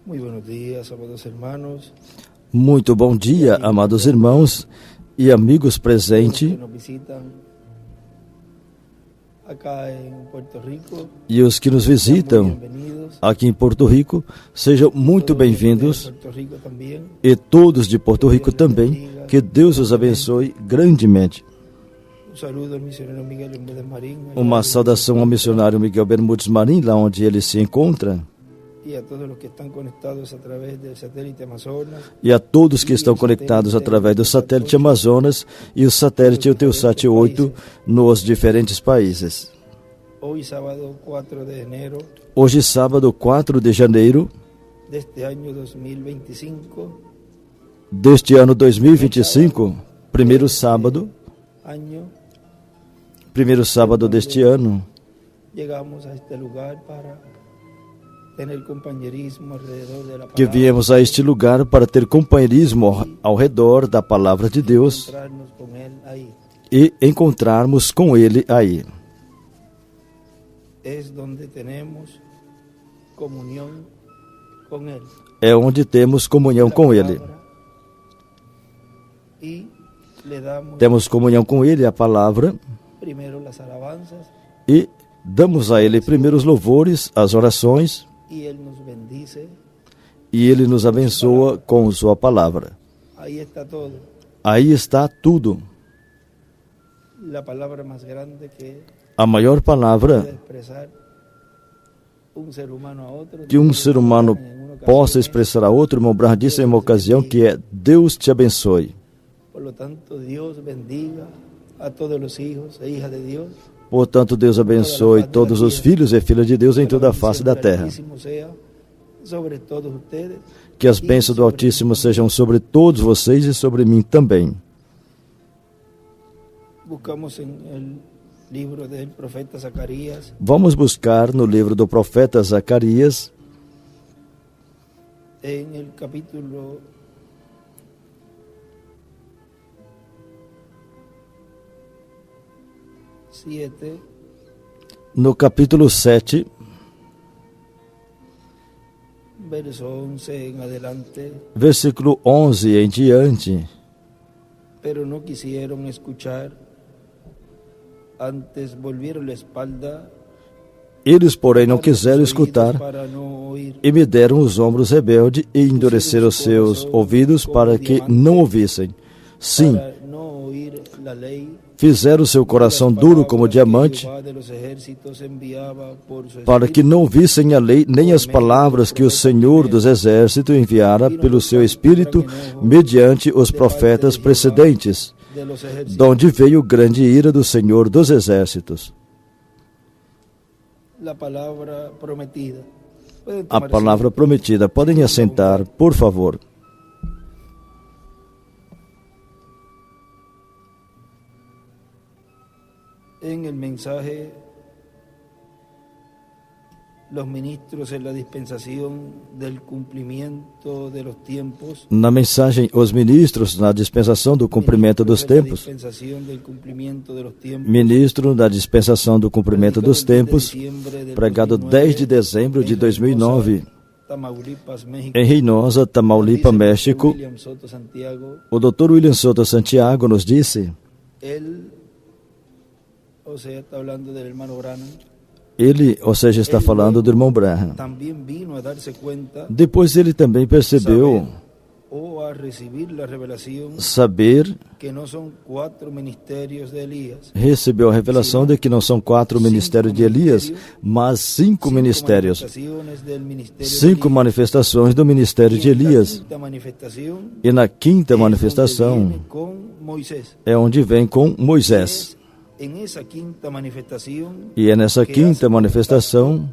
Muy buenos días, amados hermanos. Muito bom dia, amados irmãos e amigos Que presentes nos visitan acá en Puerto Rico. e os que nos Sean muy visitam bienvenidos. aqui em Porto Rico. Sejam muito Todos los de bem-vindos Puerto Rico también. e todos de Porto Rico também. Que Deus os abençoe grandemente. Un saludo al misionero Miguel Bermúdez Marín. allá Uma donde saudação se ao encuentra, missionário Miguel Bermudes Marim, lá onde ele se encontra, y a todos los que están conectados a través del satélite Amazonas. e a todos que estão conectados através do satélite Amazonas e o satélite Eutelsat 8 nos diferentes países. Hoy sábado 4 de enero Hoje, sábado 4 de janeiro de este año 2025, deste ano 2025, primeiro sábado deste ano, llegamos a este lugar para tener compañerismo alrededor de la que palabra, viemos a este lugar para ter companheirismo ao redor da palavra de Deus encontrarnos con él ahí. e encontrarmos com Ele aí. Es donde tenemos comunión con él. É onde temos comunhão com Ele. Y le damos Temos comunhão com Ele, a palavra, primero las alabanzas e damos a Ele primeiro os louvores, as orações, y él nos bendice. e Ele nos abençoa com sua palavra. Ahí está todo. Aí está tudo. La palabra más grande que A maior puede palavra expresar un ser humano a otro. que um ser humano En una ocasión possa es, expressar a outro, irmão Branham disse em uma ocasião, que é: Deus te abençoe. Por lo tanto, Dios bendiga a todos los hijos e hijas de Dios. Portanto, Deus abençoe todos os filhos e filhas de Deus em toda a face da terra. Altísimo sea sobre todos ustedes. Que as bênçãos do Altíssimo sejam sobre todos vocês e sobre mim também. Buscamos en el libro del profeta Zacarías, Vamos buscar no livro do profeta Zacarias, en el capítulo 7, no capítulo 7, verso 11 en adelante. versículo 11 em diante. Pero no quisieron escuchar, antes volvieron la espalda. Eles, porém, não quiseram escutar Para no oír. e me deram os ombros rebeldes e endureceram seus ouvidos para que não ouvissem. Sim, Para no oír la ley, fizeram seu coração duro como diamante, Jehová de los ejércitos enviaba por su para que não ouvissem a lei nem as palavras que o Senhor dos Exércitos enviara pelo seu Espírito mediante os profetas precedentes, de los ejércitos. de onde veio grande ira do Senhor dos Exércitos. La palabra prometida. Pueden A tomar palavra prometida. Podem assentar, por favor. en el mensaje los ministros en la dispensación del cumplimiento de los tiempos. Na mensagem, os ministros na dispensação do cumprimento dos tempos. Dispensación del cumplimiento de los tiempos. Ministro da dispensação do cumprimento dos tempos, pregado 10 de dezembro de 2009, Tamaulipas, México. em Reynosa, Tamaulipas, México. William Soto Santiago, O Dr. William Soto Santiago nos disse, él, o sea, está hablando del hermano Branham, ele, ou seja, está falando do irmão Branham. también vino a darse cuenta Depois ele também percebeu, o a recibir la revelación saber, que no son 4 ministerios de Elías, recebeu a revelação de que não são 4 ministérios de Elias, mas 5 ministérios. manifestaciones del ministerio 5 manifestações do ministério de Elias. La manifestación E na quinta es donde manifestação viene con Moisés. é onde vem com Moisés. En esa quinta manifestación E é nessa quinta manifestação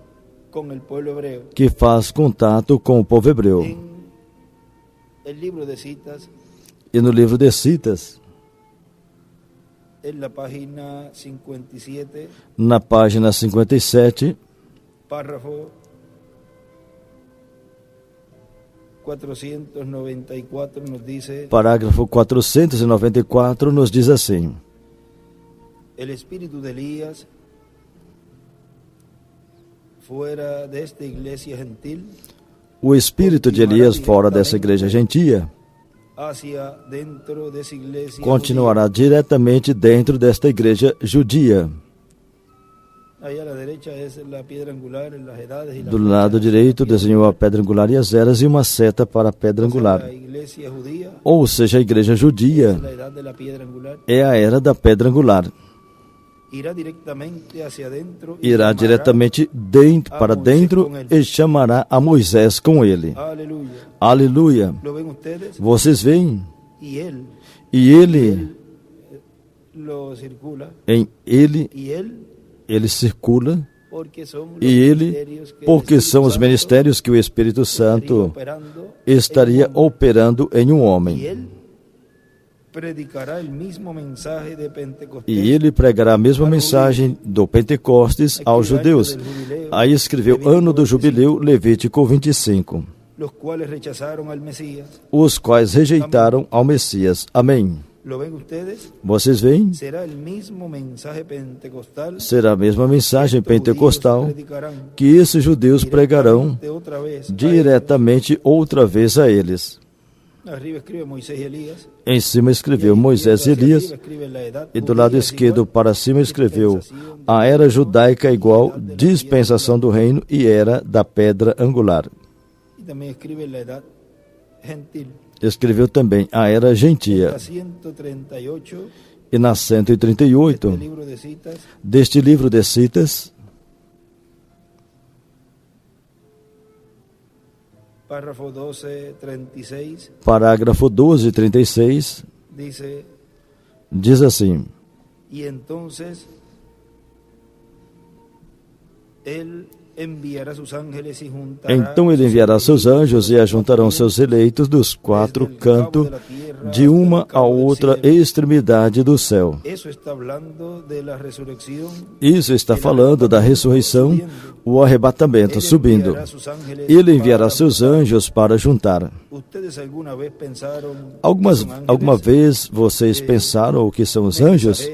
con el pueblo hebreo. que faz contato com o povo hebreu. En el libro de citas, E no livro de Citas, en la página 57, na página 57, párrafo 494 nos dice: parágrafo 494 nos diz assim: el espíritu de Elías fuera de esta iglesia gentil. o espírito de Elias fora dessa igreja gentia hacia dentro de esa iglesia continuará diretamente dentro desta igreja judia. judía. Ahí a la derecha es la piedra angular, las edades y las Do lado direito desenhou a pedra angular e as eras e uma seta para a pedra angular. La iglesia judía Ou seja, a igreja judia es la edad de la piedra angular. é a era da pedra angular. Irá directamente hacia adentro y Irá llamará, diretamente para dentro e chamará a Moisés com ele. aleluya. Aleluia! ¿Lo ven ustedes? Vocês veem? Y él E ele, lo circula. em ele, Y él, ele circula. porque son los E ele, ministerios que el porque Espíritu são os Santo ministérios que o Espírito estaría Santo operando estaria en un hombre. operando em um Y homem. él predicará el mismo mensaje de Pentecostés. E ele pregará a mesma mensagem do Pentecostes aos judeus. Aí escreveu Ano do Jubileu, Levítico 25, Los cuales rechazaron al Mesías. os quais rejeitaram ao Messias. Amém. ¿Lo ven ustedes? Vocês veem? Será el mismo mensaje pentecostal Será a mesma mensagem que estos pentecostal judíos predicarán que esses judeus pregarão directamente otra vez a diretamente outra vez a eles. ellos. Arriba escribe Moisés y Elías. Em cima escreveu Moisés e Elias, e do lado esquerdo para cima escreveu a era judaica igual dispensação do reino e era da pedra angular. Y también escribe la edad gentil. Escreveu também a era gentia. La 138 E na 138 del libro de citas, deste livro de citas, párrafo 12:36, parágrafo 12:36, diz assim: y entonces él enviará sus ángeles y juntará então ele enviará seus anjos e ajuntarão seus eleitos dos quatro cantos de uma a outra extremidade do céu. Eso está hablando de la resurrección. Isso está falando da ressurreição, o arrebatamento subindo. Ele enviará seus anjos para juntar. Ustedes alguna vez pensaron Alguma vez vocês pensaram o que são os anjos?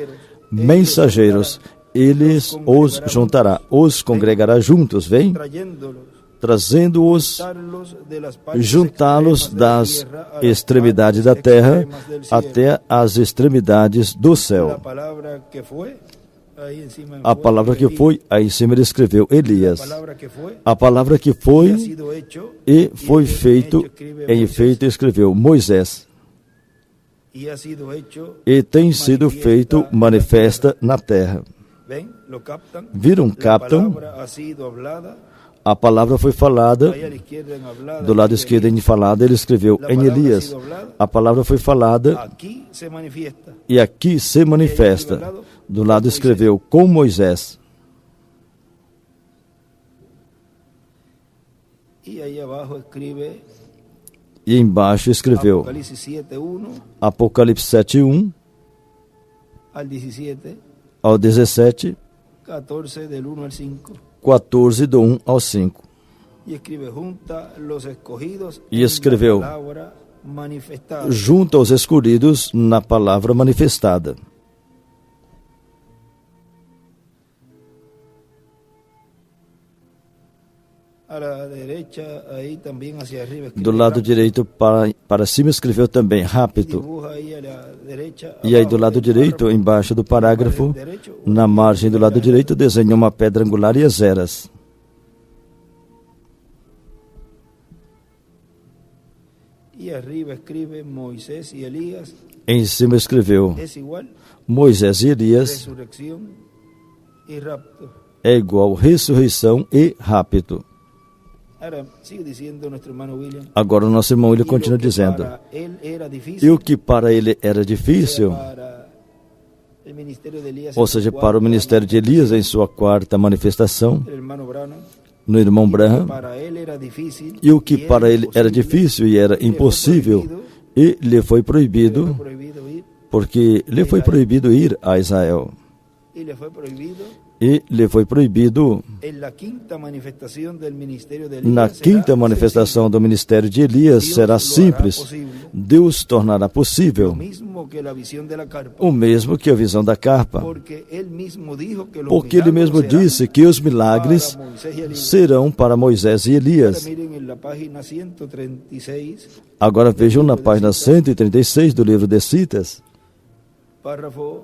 Mensageiros. Eles os juntará, os congregará juntos, vem? Trazendo-os, juntá-los das extremidades da terra até as extremidades do céu. A palavra que foi, aí em cima ele escreveu Elias. A palavra que foi e foi feito, em efeito escreveu Moisés. E tem sido feito manifesta na terra. Viram? Captam? A palavra foi falada, do lado esquerdo em falada, ele escreveu em Elias. A palavra foi falada e aqui se manifesta. Do lado escreveu com Moisés. E embaixo escreveu Apocalipse 7:1 ao 17, 14 do 1 ao 5. E escreveu junto aos escolhidos na palavra manifestada. Do lado direito para cima escreveu também rápido. E aí do lado direito, embaixo do parágrafo, na margem do lado direito, desenhou uma pedra angular e as eras. Em cima escreveu Moisés e Elias é igual ressurreição e rapto. Agora o nosso irmão William continua dizendo, e o que para ele era difícil, ou seja, para o ministério de Elias em sua quarta manifestação, no irmão Branham, e o que para ele era difícil e era impossível, e lhe foi proibido, porque lhe foi proibido ir a Israel. E lhe foi proibido. Na quinta manifestação do ministério de Elias será simples. Deus tornará possível o mesmo que a visão da carpa. Porque ele mesmo disse que os milagres serão para Moisés e Elias. Agora vejam na página 136 do livro de Citas. Párrafo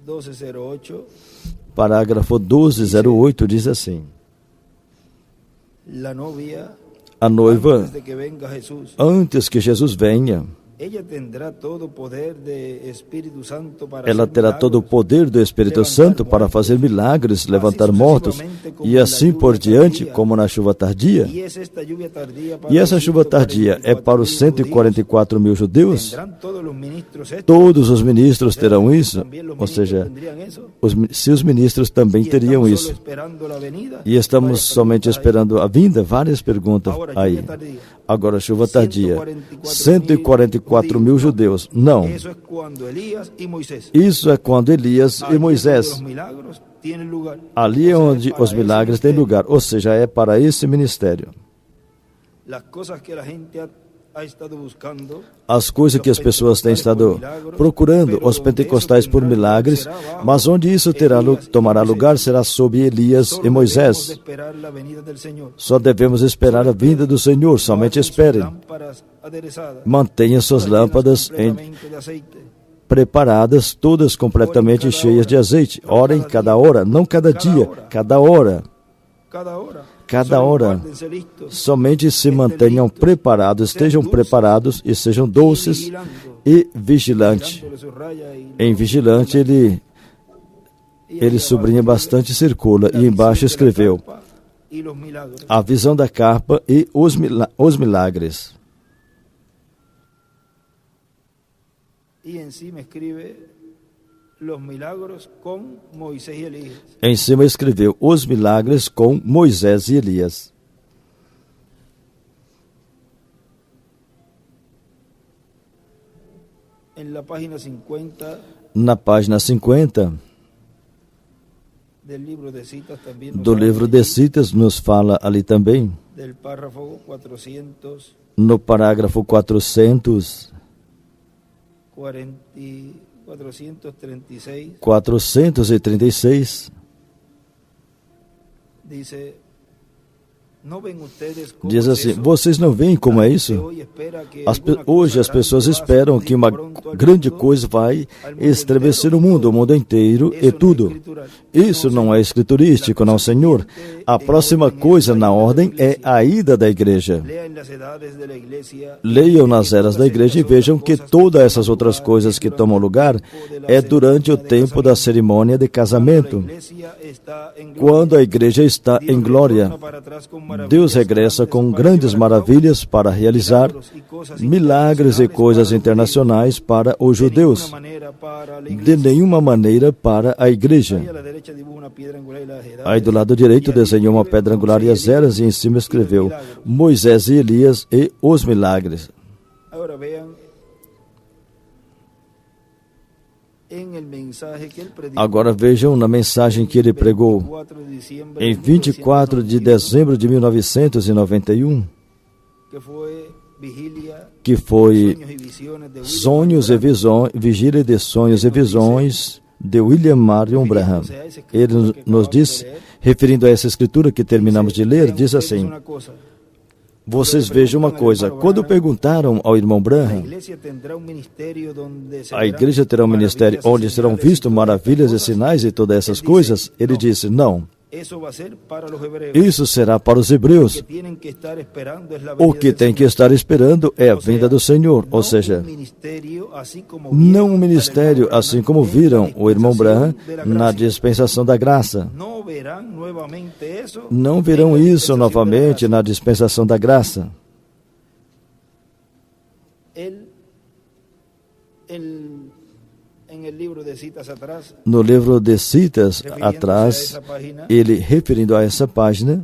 1208. Parágrafo 1208 diz assim: a noiva, antes que Jesus venha, ela terá todo o poder do Espírito Santo para fazer milagres, levantar mortos e assim por diante, como na chuva tardia. E essa chuva tardia é para os 144 mil judeus? Todos os ministros terão isso? Ou seja, se os ministros também teriam isso. E estamos somente esperando a vinda? Várias perguntas aí. Agora, chuva tardia. 144 mil judeus. Não. Isso é quando Elias e Moisés. Ali é onde os milagres têm lugar. Ou seja, é para esse ministério. As coisas que as pessoas têm estado procurando, os pentecostais por milagres, mas onde isso tomará lugar será sob Elias e Moisés. Só devemos esperar a vinda do Senhor, somente esperem. Mantenha suas lâmpadas preparadas, todas completamente cheias de azeite. Orem cada hora, não cada dia, cada hora. Cada hora, somente se mantenham preparados, estejam preparados e sejam doces e vigilantes. Em vigilante, ele sublinha bastante e circula, e embaixo escreveu a visão da carpa e os milagres. E em cima escreve os milagres com Moisés e Elias. Em cima escreveu os milagres com Moisés e Elias. Na página 50 do livro de Citas nos fala ali também, no parágrafo 436, diz assim: vocês não veem como é isso? Hoje as pessoas esperam que uma grande coisa vai estremecer o mundo inteiro e tudo. Isso não é escriturístico, não, Senhor. A próxima coisa na ordem é a ida da igreja. Leiam nas eras da igreja e vejam que todas essas outras coisas que tomam lugar é durante o tempo da cerimônia de casamento. Quando a igreja está em glória, Deus regressa com grandes maravilhas para realizar milagres e coisas internacionais para os judeus, de nenhuma maneira para a igreja. Aí do lado direito desenhou uma pedra angular e as eras, e em cima escreveu Moisés e Elias e os milagres. Agora vejam na mensagem que ele pregou em 24 de dezembro de 1991, que foi Sonhos e Visões, Vigília de Sonhos e Visões, de William Marion Branham. Ele nos disse, referindo a essa escritura que terminamos de ler, diz assim: vocês vejam uma coisa, quando perguntaram ao irmão Branham, a igreja terá um ministério onde serão vistos maravilhas e sinais e todas essas coisas, ele disse, não. Isso será para os hebreus. O que tem que estar esperando é a vinda do Senhor, ou seja, não um ministério, assim como viram o irmão Branham na dispensação da graça. Não verão isso novamente na dispensação da graça. No livro de Citas, atrás, ele, referindo a essa página,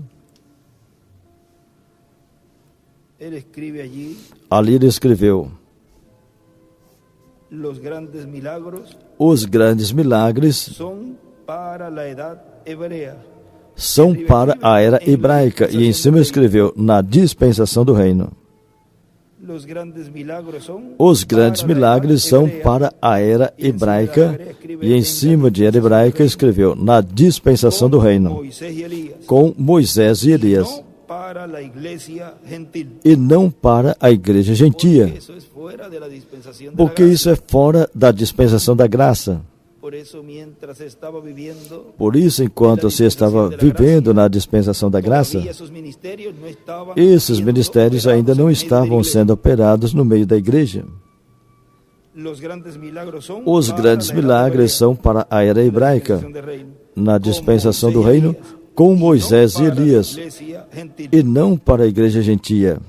ali ele escreveu: Os grandes milagres são para a era hebraica. E em cima escreveu, na dispensação do reino. Os grandes milagres são para a era hebraica. E em cima de era hebraica escreveu, na dispensação do reino, com Moisés e Elias. E não para a igreja gentia, porque isso é fora da dispensação da graça. Por isso, enquanto se estava vivendo na dispensação da graça, esses ministérios ainda não estavam sendo operados no meio da igreja. Os grandes milagres são para a era hebraica, na dispensação do reino, com Moisés e Elias, e não para a igreja gentia.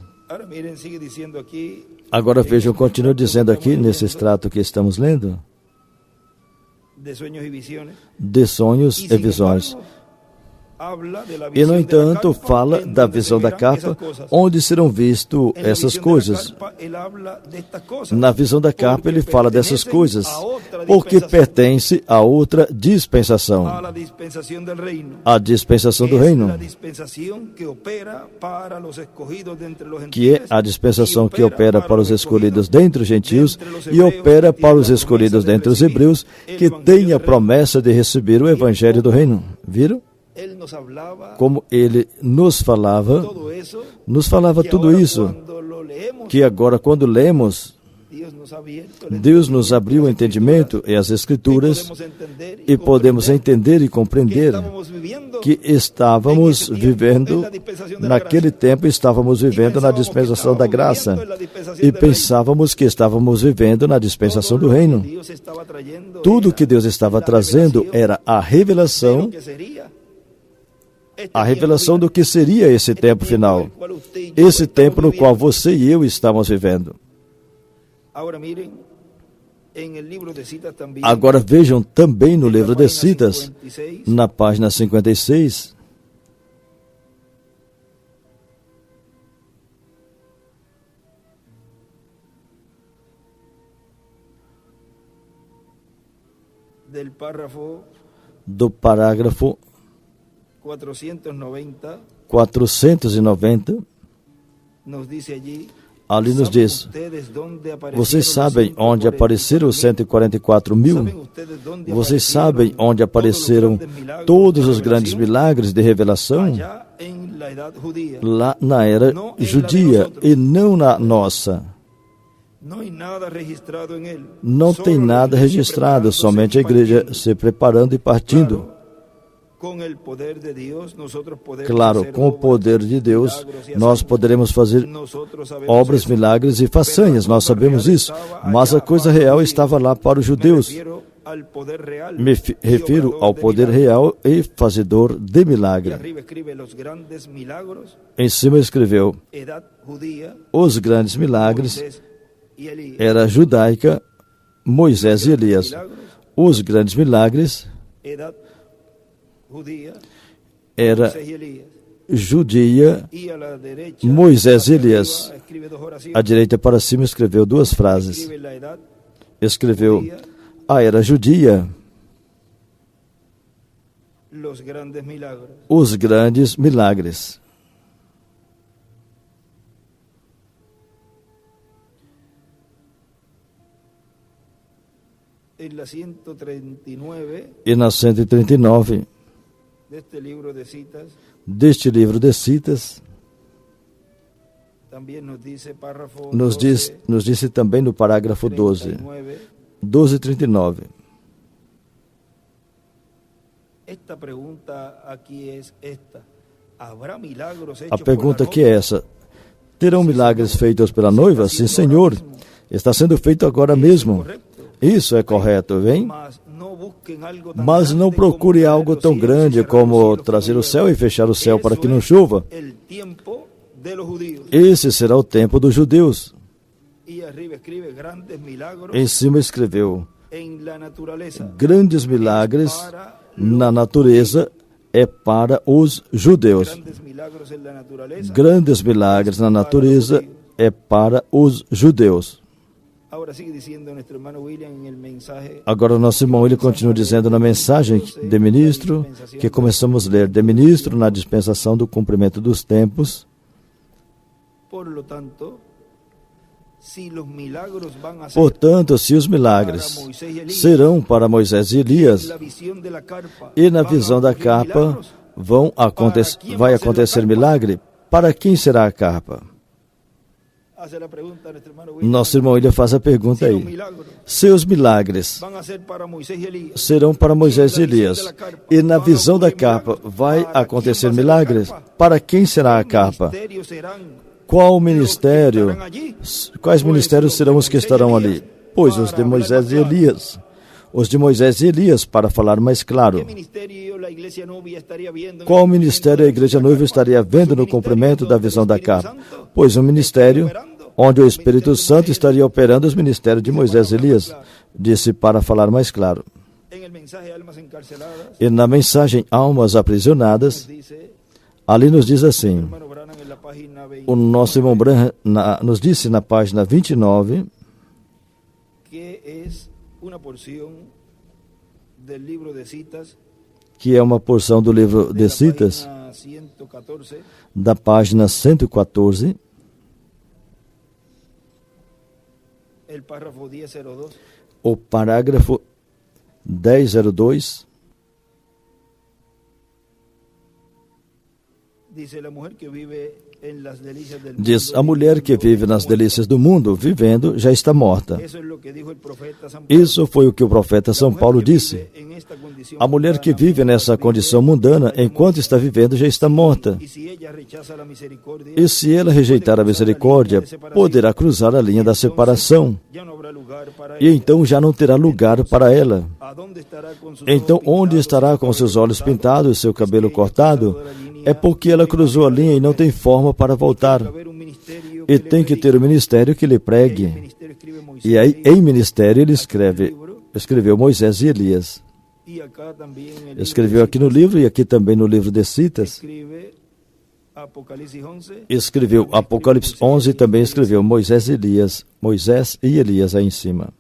Agora vejam, continua dizendo aqui, nesse extrato que estamos lendo, de sonhos e visões. E, no entanto, fala da visão da capa, onde serão vistas essas coisas. Na visão da capa, ele fala dessas coisas, porque pertence a outra dispensação, a dispensação do reino, que é a dispensação que opera para os escolhidos dentre os gentios e opera para os escolhidos dentre os hebreus, que têm a promessa de receber o evangelho do reino. Viram? Como ele nos falava tudo isso, que agora, quando lemos, Deus nos abriu o entendimento e as Escrituras, e podemos entender e compreender que estávamos vivendo, naquele tempo, estávamos vivendo na dispensação da graça, e pensávamos que estávamos vivendo na dispensação do reino. Tudo que Deus estava trazendo era a revelação do que seria esse tempo final, esse tempo no qual você e eu estamos vivendo. Agora vejam também no livro de Citas, na página 56, do parágrafo 490, ali nos diz: vocês sabem onde apareceram os 144 mil? Vocês sabem onde apareceram todos os grandes milagres de revelação? Lá na era judia e não na nossa. Não tem nada registrado, somente a igreja se preparando e partindo. Claro, com o poder de Deus, nós poderemos fazer obras, milagres e façanhas, nós sabemos isso, mas a coisa real estava lá para os judeus. Me refiro ao poder real e fazedor de milagre. Em cima escreveu, os grandes milagres era judaica, Moisés e Elias. Os grandes milagres era judia, Moisés e Elias. À direita para cima escreveu duas frases. Escreveu, a era judia, os grandes milagres. E na 139, deste livro de Citas, nos disse também no parágrafo 12:39. A pergunta aqui é essa: terão milagres feitos pela noiva? Sim, Senhor, está sendo feito agora mesmo. Isso é correto, vem? Mas não procure algo tão grande como trazer o céu e fechar o céu para que não chova. Esse será o tempo dos judeus. Em cima escreveu, grandes milagres na natureza é para os judeus. Grandes milagres na natureza é para os judeus. Agora, nosso irmão, ele continua dizendo na mensagem de ministro, que começamos a ler, de ministro na dispensação do cumprimento dos tempos. Portanto, se os milagres serão para Moisés e Elias, e na visão da capa vai acontecer milagre, para quem será a capa? Nosso irmão, ele faz a pergunta aí. Se os milagres serão para Moisés e Elias, e na visão da capa vai acontecer milagres, para quem será a capa? Quais ministérios serão os que estarão ali? Pois os de Moisés e Elias. Os de Moisés e Elias, para falar mais claro. Qual ministério a igreja noiva estaria vendo no cumprimento da visão da capa? Pois um ministério onde o Espírito Santo estaria operando os ministérios de Moisés e Elias, disse para falar mais claro. E na mensagem Almas Aprisionadas, ali nos diz assim, o nosso irmão Branham nos disse na página 29, que é uma porção do livro de citas, da página 114, o parágrafo 1002, diz, a mulher que vive nas delícias do mundo, vivendo, já está morta. Isso foi o que o profeta São Paulo disse. A mulher que vive nessa condição mundana, enquanto está vivendo, já está morta. E se ela rejeitar a misericórdia, poderá cruzar a linha da separação. E então já não terá lugar para ela. Então, onde estará com seus olhos pintados e seu cabelo cortado? É porque ela cruzou a linha e não tem forma para voltar. E tem que ter um ministério que lhe pregue. E aí, em ministério, ele escreveu Moisés e Elias. Escreveu aqui no livro e aqui também no livro de citas. Escreveu Apocalipse 11 e também escreveu Moisés e Elias aí em cima.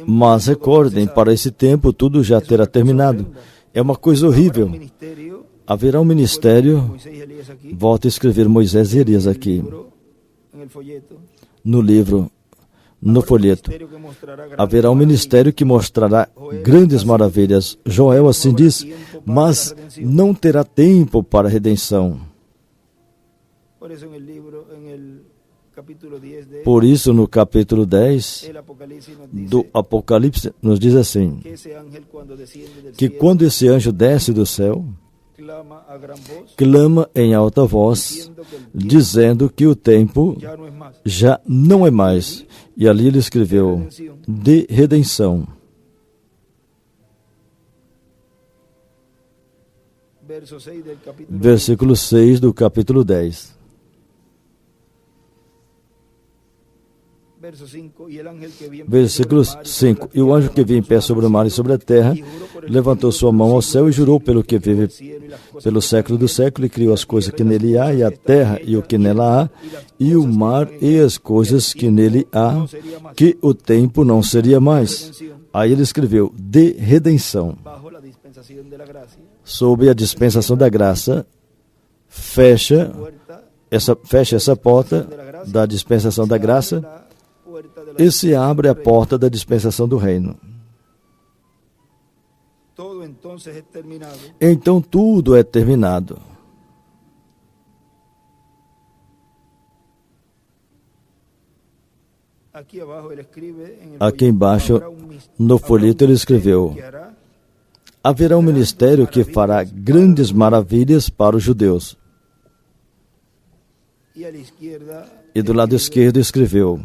Mas recordem, para esse tempo tudo já terá terminado. É uma coisa horrível. Haverá um ministério, volto a escrever Moisés e Elias aqui, no livro, no folheto. Haverá um ministério que mostrará grandes maravilhas. Joel assim diz, mas não terá tempo para a redenção. Por isso, no capítulo 10 do Apocalipse, nos diz assim, que quando esse anjo desce do céu, clama em alta voz, dizendo que o tempo já não é mais. E ali ele escreveu, de redenção. Versículo 6 do capítulo 10. Versículo 5. E o anjo que vinha em pé sobre o mar e sobre a terra, levantou sua mão ao céu e jurou pelo que vive pelo século do século, e criou as coisas que nele há, e a terra e o que nela há, e o mar e as coisas que nele há, que o tempo não seria mais. Aí ele escreveu, de redenção. Sob a dispensação da graça, fecha essa porta da dispensação da graça, e se abre a porta da dispensação do reino. Então tudo é terminado. Aqui embaixo, no folheto, ele escreveu, haverá um ministério que fará grandes maravilhas para os judeus. E do lado esquerdo escreveu,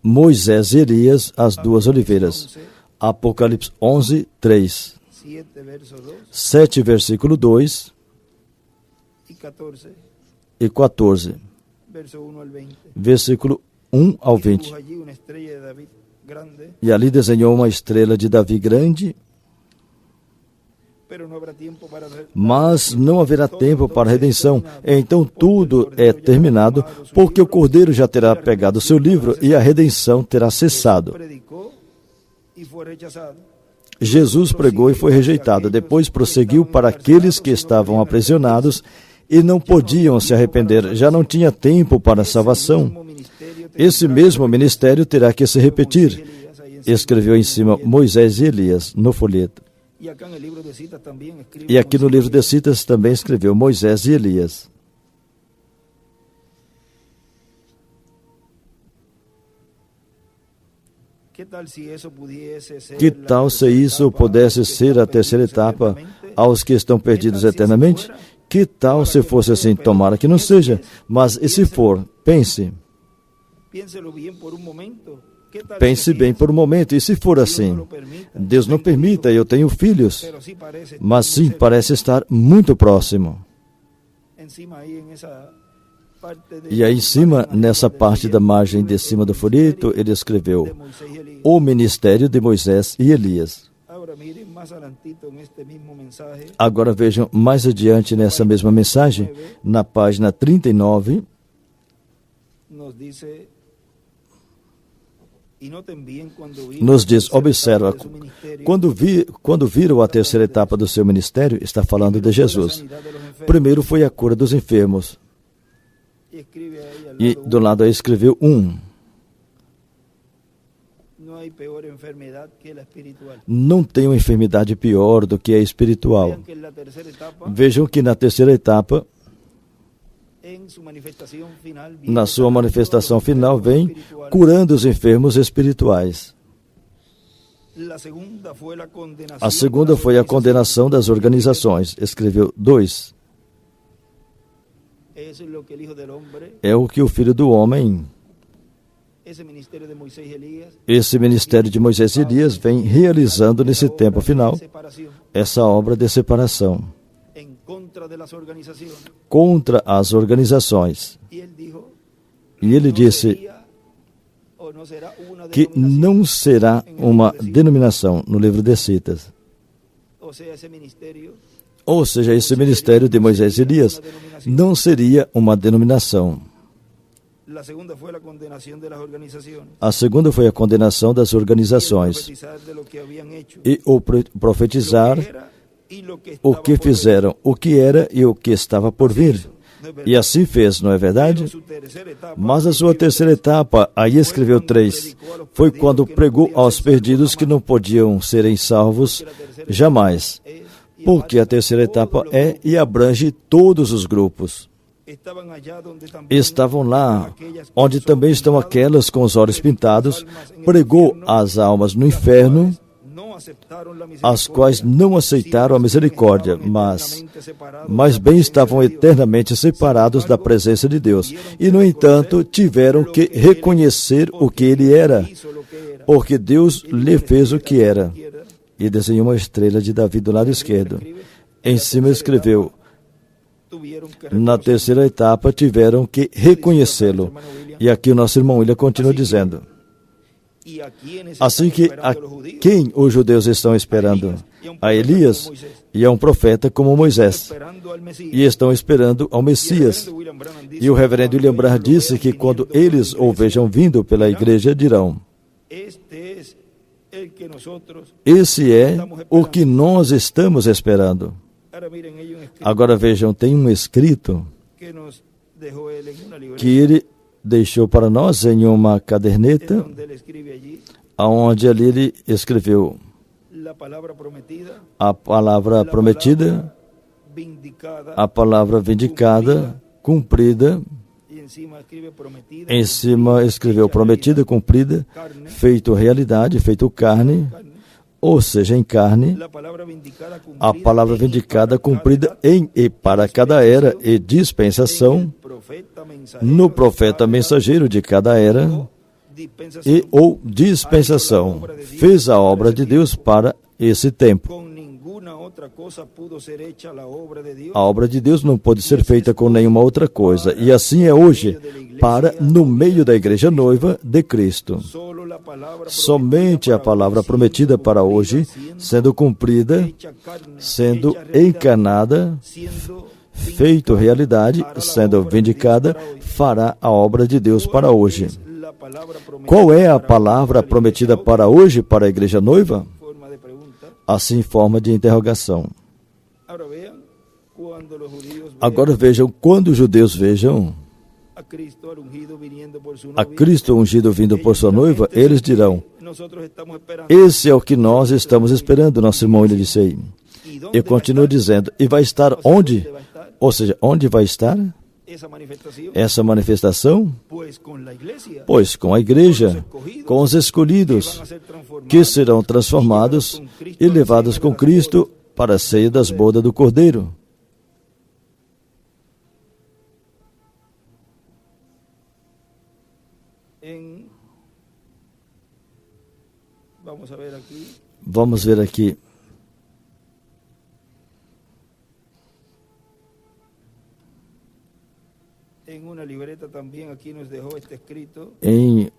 Moisés e Elias, as duas oliveiras. Apocalipse 11, 3. 7, versículo 2 e 14. Versículo 1 ao 20. E ali desenhou uma estrela de Davi grande, mas não haverá tempo para a redenção. Então tudo é terminado, porque o Cordeiro já terá pegado o seu livro e a redenção terá cessado. Jesus pregou e foi rejeitado. Depois prosseguiu para aqueles que estavam aprisionados e não podiam se arrepender. Já não tinha tempo para a salvação. Esse mesmo ministério terá que se repetir. Escreveu em cima Moisés e Elias no folheto. E aqui no livro de Citas também escreveu Moisés e Elias. Que tal se isso pudesse ser a terceira etapa aos que estão perdidos eternamente? Que tal se fosse assim? Tomara que não seja. Mas e se for? Pense. Pense bem por um momento. E se for assim? Deus não permita, eu tenho filhos. Mas sim, parece estar muito próximo. E aí em cima, nessa parte da margem de cima do folheto, ele escreveu o ministério de Moisés e Elias. Agora vejam mais adiante nessa mesma mensagem, na página 39, nos diz, observa, quando viram a terceira etapa do seu ministério, está falando de Jesus. Primeiro foi a cura dos enfermos. E do lado aí escreveu 1. Não tem uma enfermidade pior do que a espiritual. Vejam que na terceira etapa, na sua manifestação final, vem curando os enfermos espirituais. A segunda foi a condenação das organizações. Escreveu 2. É o que o Filho do Homem, esse ministério de Moisés e Elias, vem realizando nesse tempo final, essa obra de separação contra as organizações. E ele disse que não será uma denominação no livro de Citas. Ou seja, esse ministério de Moisés e Elias não seria uma denominação. A segunda foi a condenação das organizações e o profetizar o que fizeram, o que era e o que estava por vir. E assim fez, não é verdade? Mas a sua terceira etapa, aí escreveu 3, foi quando pregou aos perdidos que não podiam serem salvos jamais. Porque a terceira etapa é e abrange todos os grupos. Estavam lá, onde também estão aquelas com os olhos pintados, pregou às almas no inferno, as quais não aceitaram a misericórdia, mas bem estavam eternamente separados da presença de Deus. E, no entanto, tiveram que reconhecer o que ele era, porque Deus lhe fez o que era. E desenhou uma estrela de Davi do lado esquerdo. Em cima escreveu, na terceira etapa tiveram que reconhecê-lo. E aqui o nosso irmão William continua dizendo, assim que a quem os judeus estão esperando? A Elias, e a um profeta como Moisés. E estão esperando ao Messias. E o reverendo William Branham disse que quando eles o vejam vindo pela igreja, dirão, esse é o que nós estamos esperando. Agora vejam, tem um escrito que ele deixou para nós em uma caderneta, onde ali ele escreveu a palavra prometida, a palavra vindicada, cumprida. Em cima escreveu prometida, cumprida, feito realidade, feito carne, ou seja, em carne, a palavra vindicada, cumprida em e para cada era e dispensação, no profeta mensageiro de cada era e ou dispensação, fez a obra de Deus para esse tempo. A obra de Deus não pode ser feita com nenhuma outra coisa. E assim é hoje, para, no meio da igreja noiva de Cristo. Somente a palavra prometida para hoje, sendo cumprida, sendo encarnada, feito realidade, sendo vindicada, fará a obra de Deus para hoje. Qual é a palavra prometida para hoje, para a igreja noiva? Assim, em forma de interrogação. Agora vejam, quando os judeus vejam a Cristo ungido vindo por sua noiva, eles dirão: esse é o que nós estamos esperando. Nosso irmão, ele disse aí. E continua dizendo: e vai estar onde? Ou seja, onde vai estar essa manifestação? Pois com a igreja, com os escolhidos, que serão transformados e levados com Cristo para a ceia das bodas do Cordeiro. Vamos ver aqui. Em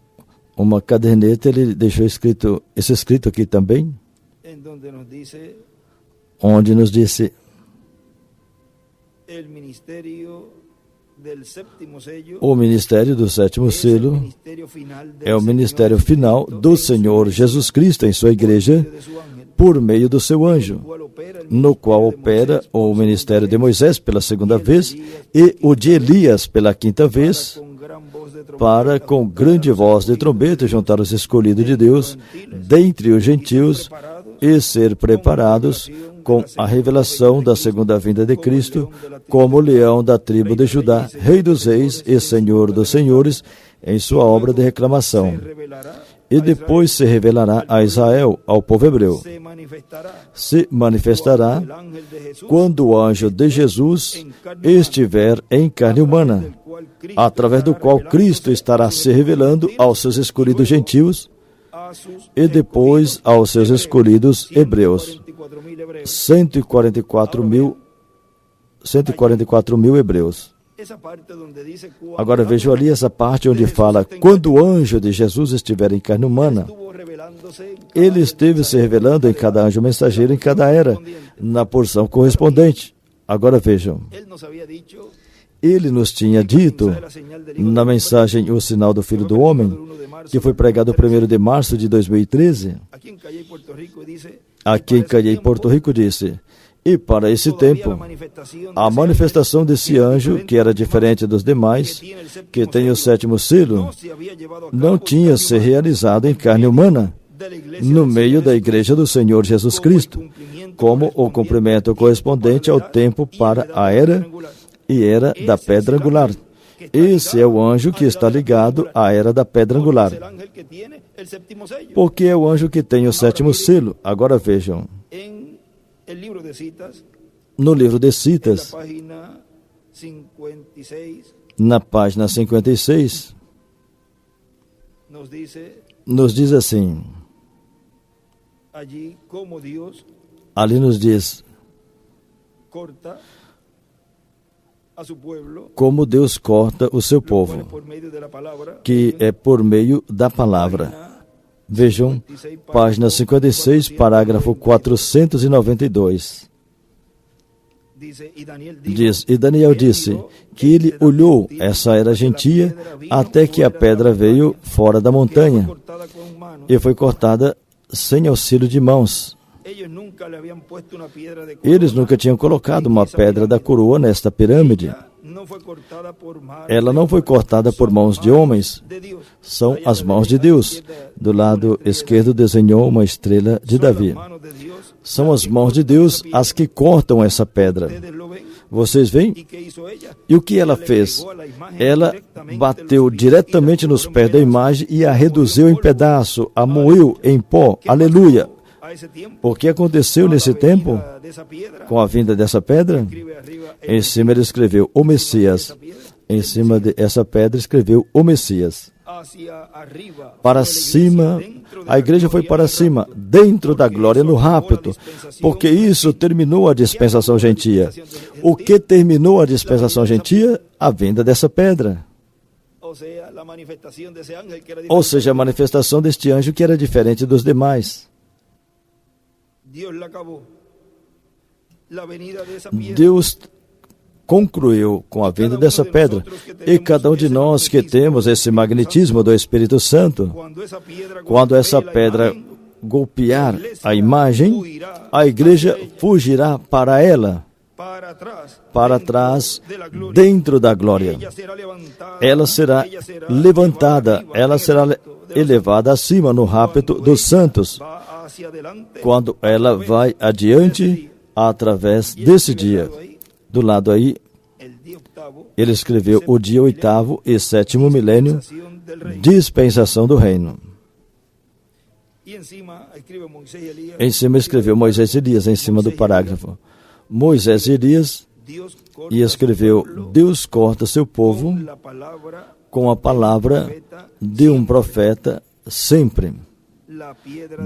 uma caderneta ele deixou escrito, esse escrito aqui também, onde nos disse: o ministério do sétimo selo é o ministério final do Senhor Jesus Cristo em sua igreja, por meio do seu anjo, no qual opera o ministério de Moisés pela segunda vez e o de Elias pela quinta vez, para com grande voz de trombeta juntar os escolhidos de Deus dentre os gentios e ser preparados com a revelação da segunda vinda de Cristo, como leão da tribo de Judá, Rei dos reis e Senhor dos senhores, em sua obra de reclamação. E depois se revelará a Israel, ao povo hebreu. Se manifestará quando o anjo de Jesus estiver em carne humana, através do qual Cristo estará se revelando aos seus escolhidos gentios e depois aos seus escolhidos hebreus. 144 mil hebreus. Agora vejam ali essa parte onde fala: quando o anjo de Jesus estiver em carne humana, ele esteve se revelando em cada anjo mensageiro, em cada era, na porção correspondente. Agora vejam, ele nos tinha dito na mensagem O Sinal do Filho do Homem, que foi pregado 1º de março de 2013, aqui em Cayey, Porto Rico, disse: e para esse tempo, a manifestação desse anjo, que era diferente dos demais, que tem o sétimo selo, não tinha se realizado em carne humana, no meio da igreja do Senhor Jesus Cristo, como o cumprimento correspondente ao tempo para a era e era da pedra angular. Esse é o anjo que está ligado à era da pedra angular, porque é o anjo que tem o sétimo selo. Agora vejam, no livro de Citas, na página 56, nos diz assim, ali nos diz como Deus corta o seu povo, que é por meio da palavra. Vejam, página 56, parágrafo 492. Diz, e Daniel disse que ele olhou essa era gentia até que a pedra veio fora da montanha e foi cortada sem auxílio de mãos. Eles nunca tinham colocado uma pedra da coroa nesta pirâmide. Ela não foi cortada por mãos de homens, são as mãos de Deus. Do lado esquerdo desenhou uma estrela de Davi. São as mãos de Deus as que cortam essa pedra. Vocês veem? E o que ela fez? Ela bateu diretamente nos pés da imagem e a reduziu em pedaço, a moeu em pó. Aleluia! O que aconteceu nesse tempo com a vinda dessa pedra? Em cima ele escreveu o Messias. Em cima dessa pedra escreveu o Messias. para cima, a igreja foi para cima, dentro da glória no rapto, porque isso terminou a dispensação gentia. O que terminou a dispensação gentia? A vinda dessa pedra. Ou seja, a manifestação deste anjo que era diferente dos demais. Deus concluiu com a vinda dessa pedra. E cada um de nós que temos esse magnetismo do Espírito Santo, quando essa pedra golpear a imagem, a igreja fugirá para ela, para trás, dentro da glória. Ela será levantada, ela será elevada acima no rapto dos santos, quando ela vai adiante através desse dia. Do lado aí, ele escreveu o dia 8º e 7º milênio, dispensação do reino. Em cima escreveu Moisés e Elias, em cima do parágrafo. Moisés e Elias, e escreveu: Deus corta seu povo com a palavra de um profeta sempre.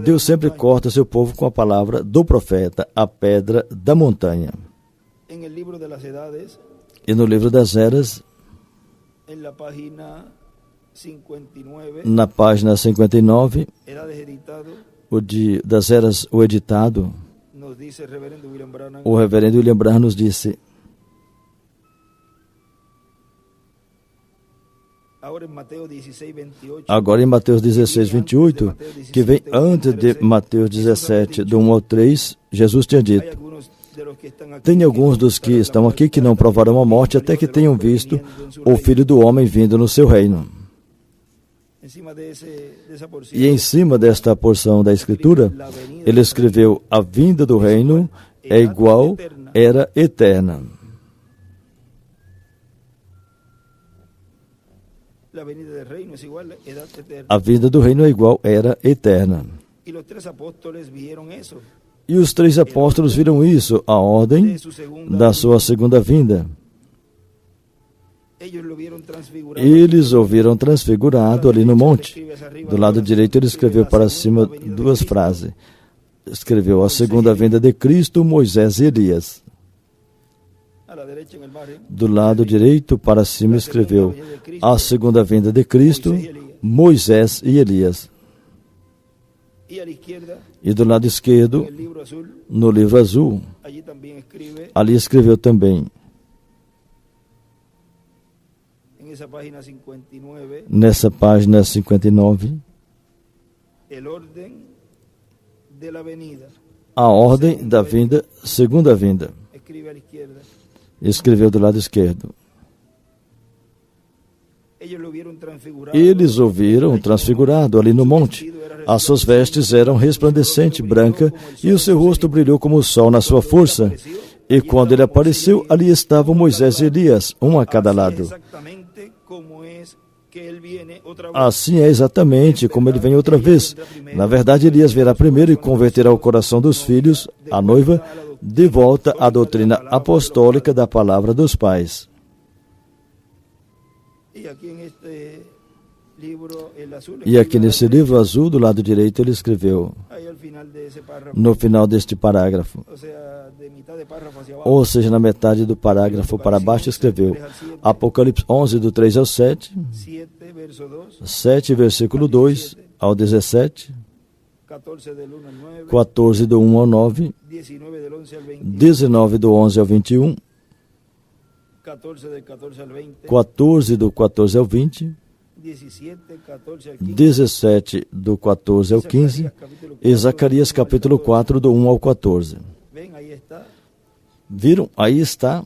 Deus sempre corta seu povo com a palavra do profeta, a pedra da montanha. E no livro das Eras, na página 59, das Eras, o editado, o reverendo William Branham nos disse: agora em Mateus 16, 28, que vem antes de Mateus 17, do 1 ao 3, Jesus tinha dito: tem alguns dos que estão aqui que não provarão a morte até que tenham visto o Filho do Homem vindo no seu reino. E em cima desta porção da Escritura, ele escreveu: a vinda do reino é igual, era eterna. A vinda do reino é igual, era eterna. E os 3 apóstolos viram isso, a ordem da sua segunda vinda. Eles o viram transfigurado ali no monte. Do lado direito ele escreveu para cima 2 frases. Escreveu: a segunda vinda de Cristo, Moisés e Elias. Do lado direito para cima escreveu: a segunda vinda de Cristo, Moisés e Elias. E do lado esquerdo, no livro azul, ali escreveu também: nessa página 59, a ordem da vinda, segunda vinda. Escreveu do lado esquerdo: eles o viram transfigurado ali no monte. As suas vestes eram resplandecente, branca, e o seu rosto brilhou como o sol na sua força. E quando ele apareceu, ali estavam Moisés e Elias, um a cada lado. Assim é exatamente como ele vem outra vez. Na verdade, Elias virá primeiro e converterá o coração dos filhos, a noiva, de volta à doutrina apostólica da palavra dos pais. E aqui nesse livro azul, do lado direito, ele escreveu, no final deste parágrafo, ou seja, na metade do parágrafo para baixo, escreveu Apocalipse 11, do 3 ao 7, 7, versículo 2 ao 17, 14 do 1 ao 9, 19 do 11 ao 21, 14 do 14 ao 20, 17 do 14 ao 15 e Zacarias capítulo 4 do 1 ao 14. Viram? Aí está.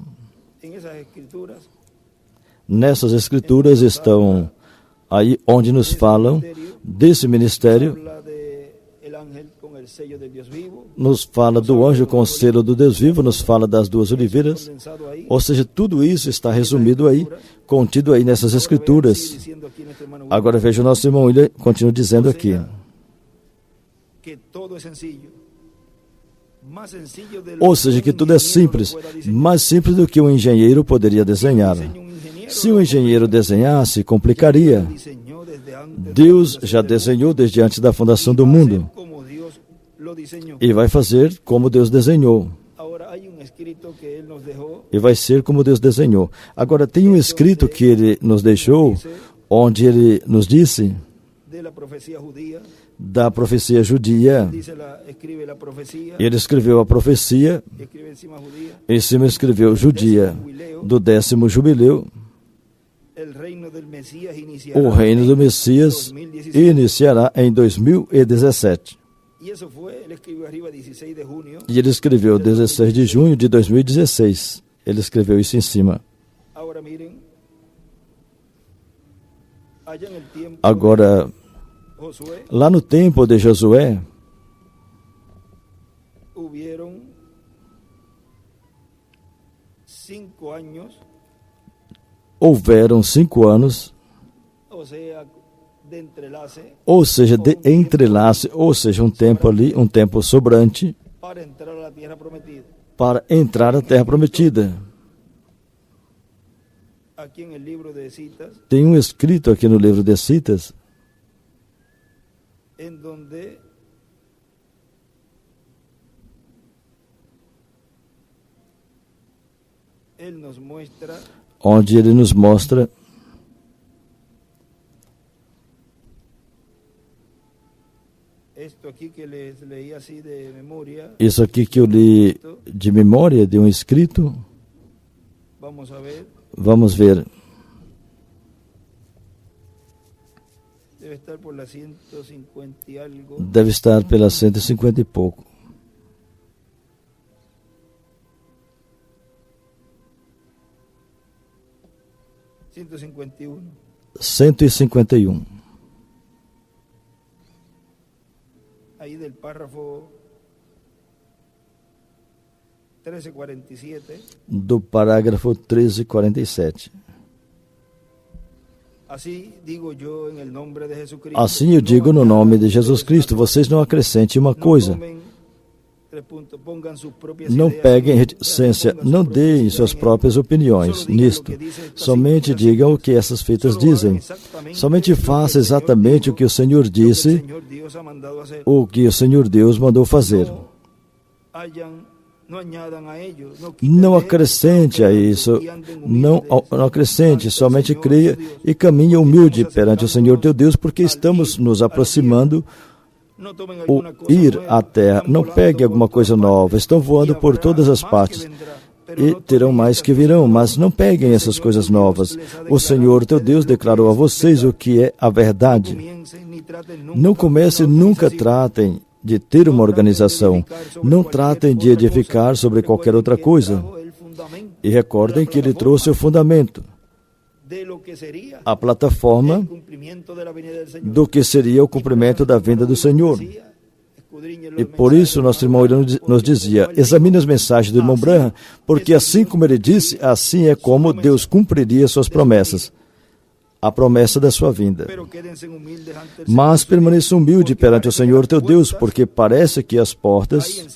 Nessas escrituras estão aí onde nos falam desse ministério, nos fala do anjo com o selo do Deus vivo, nos fala das 2 oliveiras, ou seja, tudo isso está resumido aí, contido aí nessas escrituras. Agora veja o nosso irmão William, continua dizendo aqui, ou seja, que tudo é simples, mais simples do que um engenheiro poderia desenhar. Se um engenheiro desenhasse, complicaria. Deus já desenhou desde antes da fundação do mundo e vai fazer como Deus desenhou. E vai ser como Deus desenhou. Agora, tem um escrito que Ele nos deixou, onde Ele nos disse da profecia judia. Ele escreveu a profecia, em cima escreveu judia, do 10º jubileu. O reino do Messias iniciará em 2017. E ele escreveu 16 de junho de 2016. Ele escreveu isso em cima. Agora, lá no tempo de Josué, houveram 5 anos, ou seja, de entrelace, ou seja, um tempo ali, um tempo sobrante, para entrar à terra prometida. Tem um escrito aqui no livro de Citas, onde ele nos mostra isso aqui que eu li de memória, de um escrito. Vamos ver. Deve estar pela 150 e pouco. Cento e 151. Aí do parágrafo 1347. Do parágrafo 1347. Assim eu digo no nome de Jesus Cristo, vocês não acrescentem uma coisa. Não peguem reticência, não deem suas próprias opiniões nisto. Somente digam o que essas fitas dizem. Somente faça exatamente o que o Senhor disse, o que o Senhor Deus mandou fazer. Não acrescente a isso, não acrescente, somente creia e caminhe humilde perante o Senhor teu Deus, porque estamos nos aproximando o ir à terra. Não pegue alguma coisa nova, estão voando por todas as partes e terão mais que virão, mas não peguem essas coisas novas. O Senhor teu Deus declarou a vocês o que é a verdade. Não comecem, nunca tratem de ter uma organização, não tratem de edificar sobre qualquer outra coisa. E recordem que ele trouxe o fundamento, a plataforma do que seria o cumprimento da vinda do Senhor. E por isso nosso irmão nos dizia, examine as mensagens do irmão Branham, porque assim como ele disse, assim é como Deus cumpriria suas promessas, a promessa da sua vinda. Mas permaneça humilde perante o Senhor teu Deus, porque parece que as portas,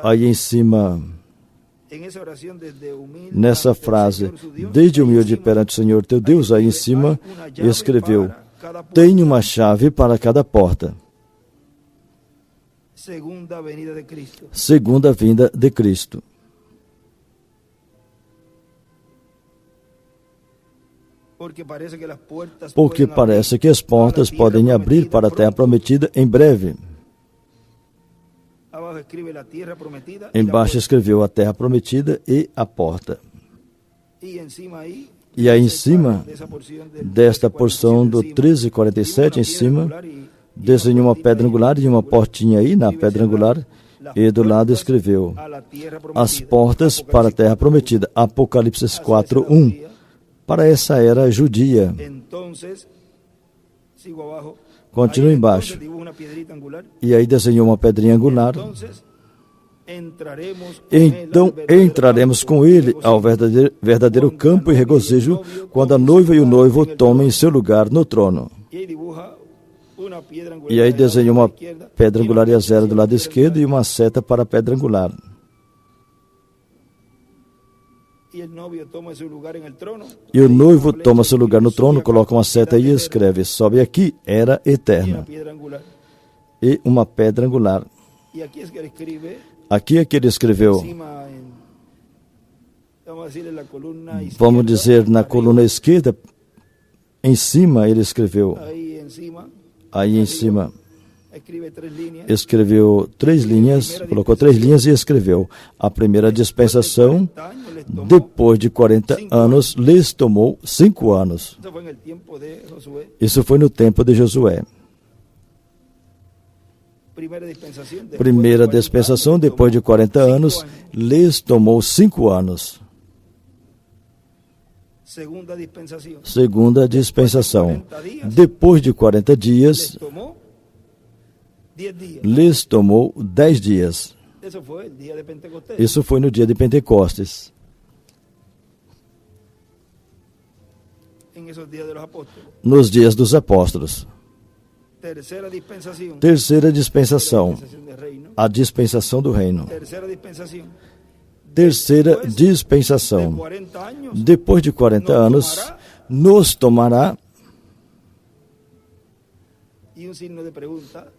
aí em cima, nessa frase, desde humilde perante o Senhor teu Deus, aí em cima escreveu, tem uma chave para cada porta. Segunda vinda de Cristo. Porque parece que as portas podem abrir para a terra prometida em breve. Embaixo escreveu a terra prometida e a porta. E aí em cima desta porção do 1347, em cima, desenhou uma pedra angular e uma portinha aí na pedra angular, e do lado escreveu as portas para a terra prometida. Apocalipse 4:1. Para essa era judia. Continua embaixo. E aí desenhou uma pedrinha angular. Então entraremos com ele ao verdadeiro campo e regozijo, quando a noiva e o noivo tomem seu lugar no trono. E aí desenhou uma pedra angular e a zero do lado esquerdo e uma seta para a pedra angular. E o noivo toma seu lugar no trono, coloca uma seta e escreve: sobe aqui, era eterna. E uma pedra angular. Aqui é que ele escreveu. Vamos dizer, na coluna esquerda, em cima ele escreveu. Aí em cima. Escreveu 3 linhas, colocou 3 linhas e escreveu: a primeira dispensação, depois de 40 anos, lhes tomou 5 anos. Isso foi no tempo de Josué. Primeira dispensação, depois de 40 anos, lhes tomou 5 anos. Segunda dispensação, depois de 40 dias, lhes tomou 10 dias. Isso foi no dia de Pentecostes. Nos dias dos apóstolos. Terceira dispensação, a dispensação do reino. Terceira dispensação, depois de 40 anos, nos tomará.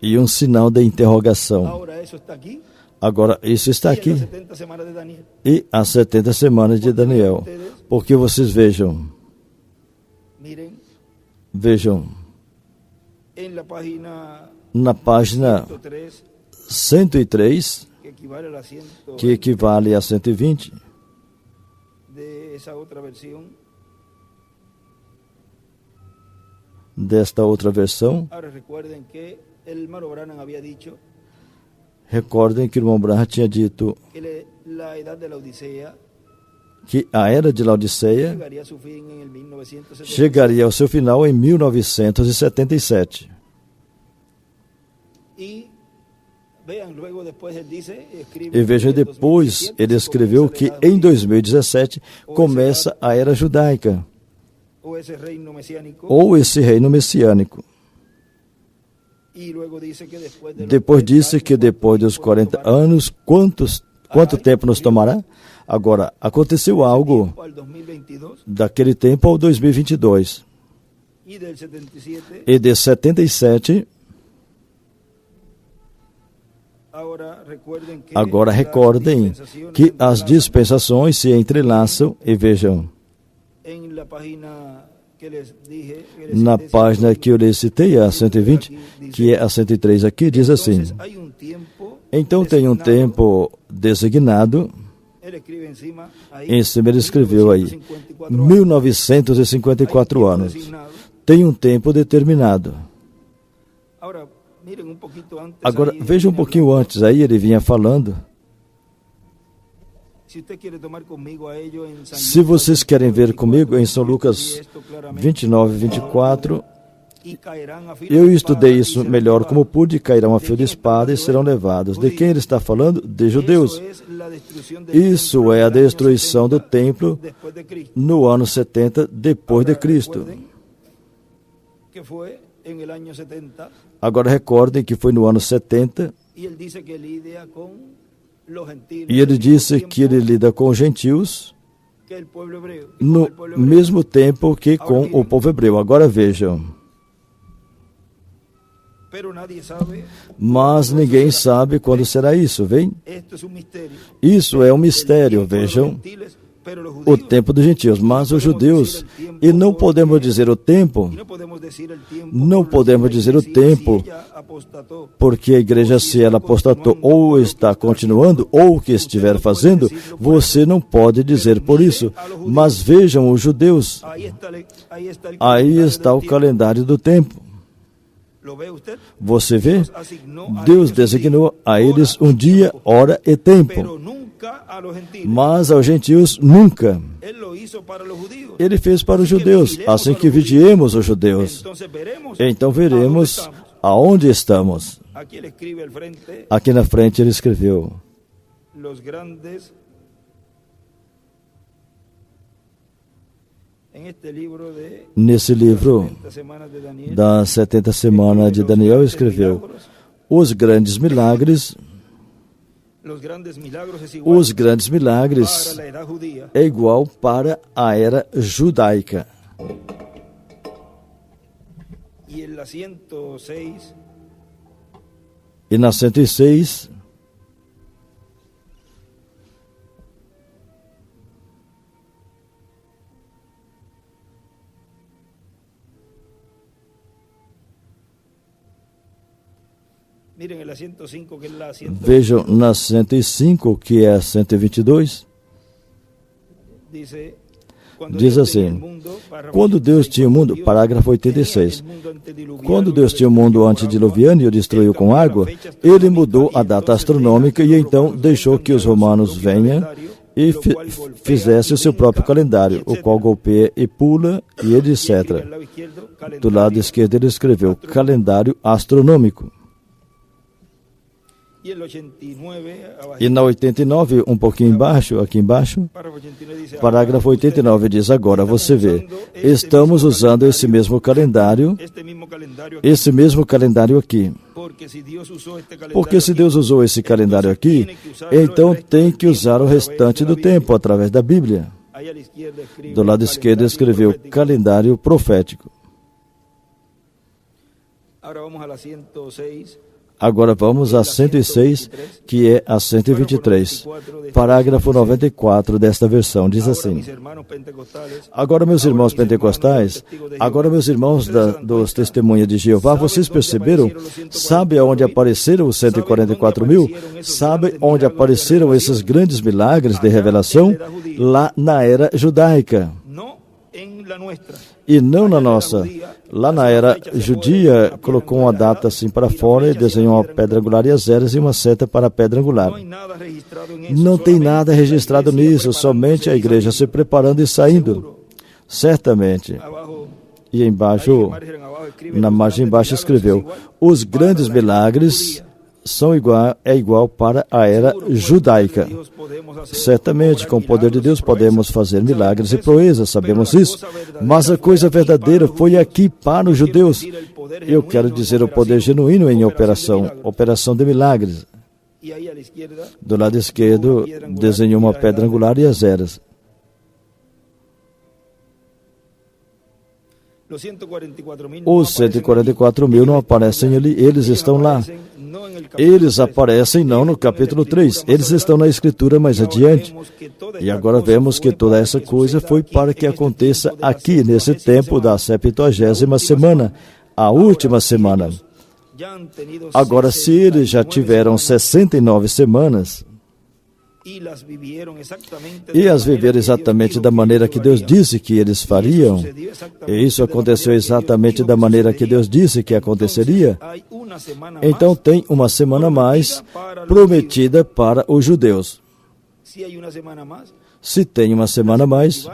E um sinal de interrogação. Agora, isso está aqui. E as 70 semanas de Daniel. Porque vocês vejam. Vejam. Na página 103, que equivale a 120, desta outra versão. Recordem que o irmão Branham tinha dito que a era de Laodiceia chegaria ao seu final em 1977. E vejam, depois ele escreveu que em 2017 começa a era judaica, ou esse reino messiânico. Depois disse que depois dos 40 anos, quanto tempo nos tomará? Agora, aconteceu algo daquele tempo ao 2022. E de 77, agora recordem que as dispensações se entrelaçam e vejam. Na página que eu lhe citei, a 120, que é a 103 aqui, diz assim: então tem um tempo designado. Em cima ele escreveu aí 1954 anos. Tem um tempo determinado. Agora veja um pouquinho antes, aí ele vinha falando. Se vocês querem ver comigo em São Lucas 29, 24, eu estudei isso melhor como pude, cairão a fio de espada e serão levados. De quem ele está falando? De judeus. Isso é a destruição do templo no ano 70 depois de Cristo. Agora recordem que foi no ano 70. E ele disse que ele lida com os gentios no mesmo tempo que com o povo hebreu. Agora vejam. Mas ninguém sabe quando será isso, vem? Isso é um mistério, vejam. O tempo dos gentios, mas os judeus, e não podemos dizer o tempo, porque a igreja, se ela apostatou ou está continuando, ou o que estiver fazendo, você não pode dizer por isso. Mas vejam os judeus, aí está o calendário do tempo. Você vê? Deus designou a eles um dia, hora e tempo. Mas aos gentios nunca. Ele fez para os judeus, assim que vigiemos os judeus. Então veremos aonde estamos. Aqui na frente ele escreveu: nesse livro das 70 semanas de Daniel, escreveu os grandes milagres Os grandes milagres é igual para a era judaica. E na 106, vejam na 105, que é a 122, diz assim: quando Deus tinha o mundo, parágrafo 86, quando Deus tinha o mundo antediluviano e o destruiu com água, ele mudou a data astronômica e então deixou que os romanos venham e fizesse o seu próprio calendário, o qual golpeia e pula e etc. Do lado esquerdo ele escreveu calendário astronômico. E na 89, um pouquinho embaixo, aqui embaixo, parágrafo 89 diz: agora você vê, estamos usando esse mesmo calendário aqui. Porque se Deus usou esse calendário aqui, então tem que usar o restante do tempo através da Bíblia. Do lado esquerdo escreveu calendário profético. Agora vamos a 106, que é a 123. Parágrafo 94 desta versão diz assim: agora, meus irmãos pentecostais, agora, meus irmãos dos Testemunhas de Jeová, vocês perceberam? Sabe aonde apareceram os 144 mil? Sabe onde apareceram esses grandes milagres de revelação? Lá na era judaica. E não na nossa. Lá na era judia, colocou uma data assim para fora e desenhou uma pedra angular e as eras e uma seta para a pedra angular. Não tem nada registrado nisso, somente a igreja se preparando e saindo. Certamente. E embaixo, na margem embaixo escreveu: os grandes milagres é igual para a era judaica. Certamente, com o poder de Deus, podemos fazer milagres e proezas, sabemos isso. Mas a coisa verdadeira foi aqui para os judeus. Eu quero dizer o poder genuíno em operação de milagres. Do lado esquerdo, desenhou uma pedra angular e as eras. Os 144 mil não aparecem ali, eles estão lá. Eles aparecem não no capítulo 3, eles estão na escritura mais adiante. E agora vemos que toda essa coisa foi para que aconteça aqui, nesse tempo da 70ª semana, a última semana. Agora, se eles já tiveram 69 semanas, e as viveram exatamente da maneira que Deus disse que eles fariam, e isso aconteceu exatamente da maneira que Deus disse que aconteceria, então tem uma semana a mais prometida para os judeus. Se tem uma semana a mais,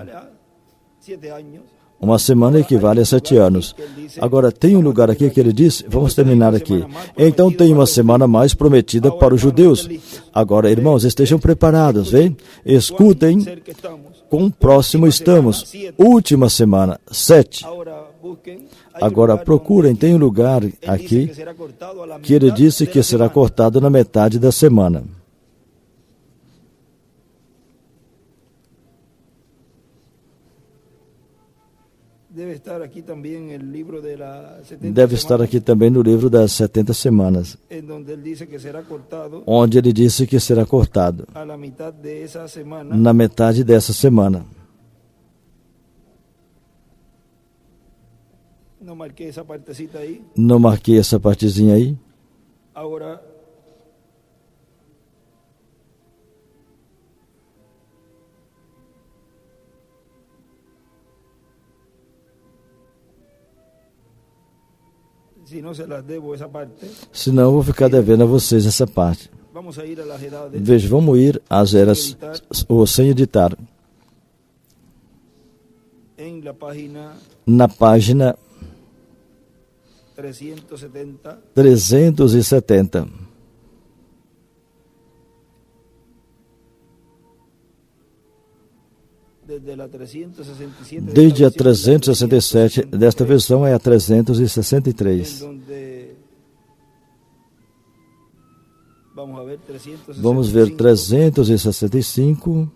uma semana equivale a 7 anos. Agora, tem um lugar aqui que ele diz, vamos terminar aqui. Então, tem uma semana a mais prometida para os judeus. Agora, irmãos, estejam preparados, vem? Escutem, quão próximo estamos. Última semana, 7. Agora, procurem, tem um lugar aqui que ele disse que será cortado na metade da semana. Deve estar aqui também no livro das 70 semanas, onde ele disse que será cortado na metade dessa semana. Não marquei essa partezinha aí. Agora, senão eu vou ficar devendo a vocês essa parte. Veja, vamos ir às eras, ou sem editar. Na página 370. Desde a 367, desta versão é a 363. Vamos ver 365.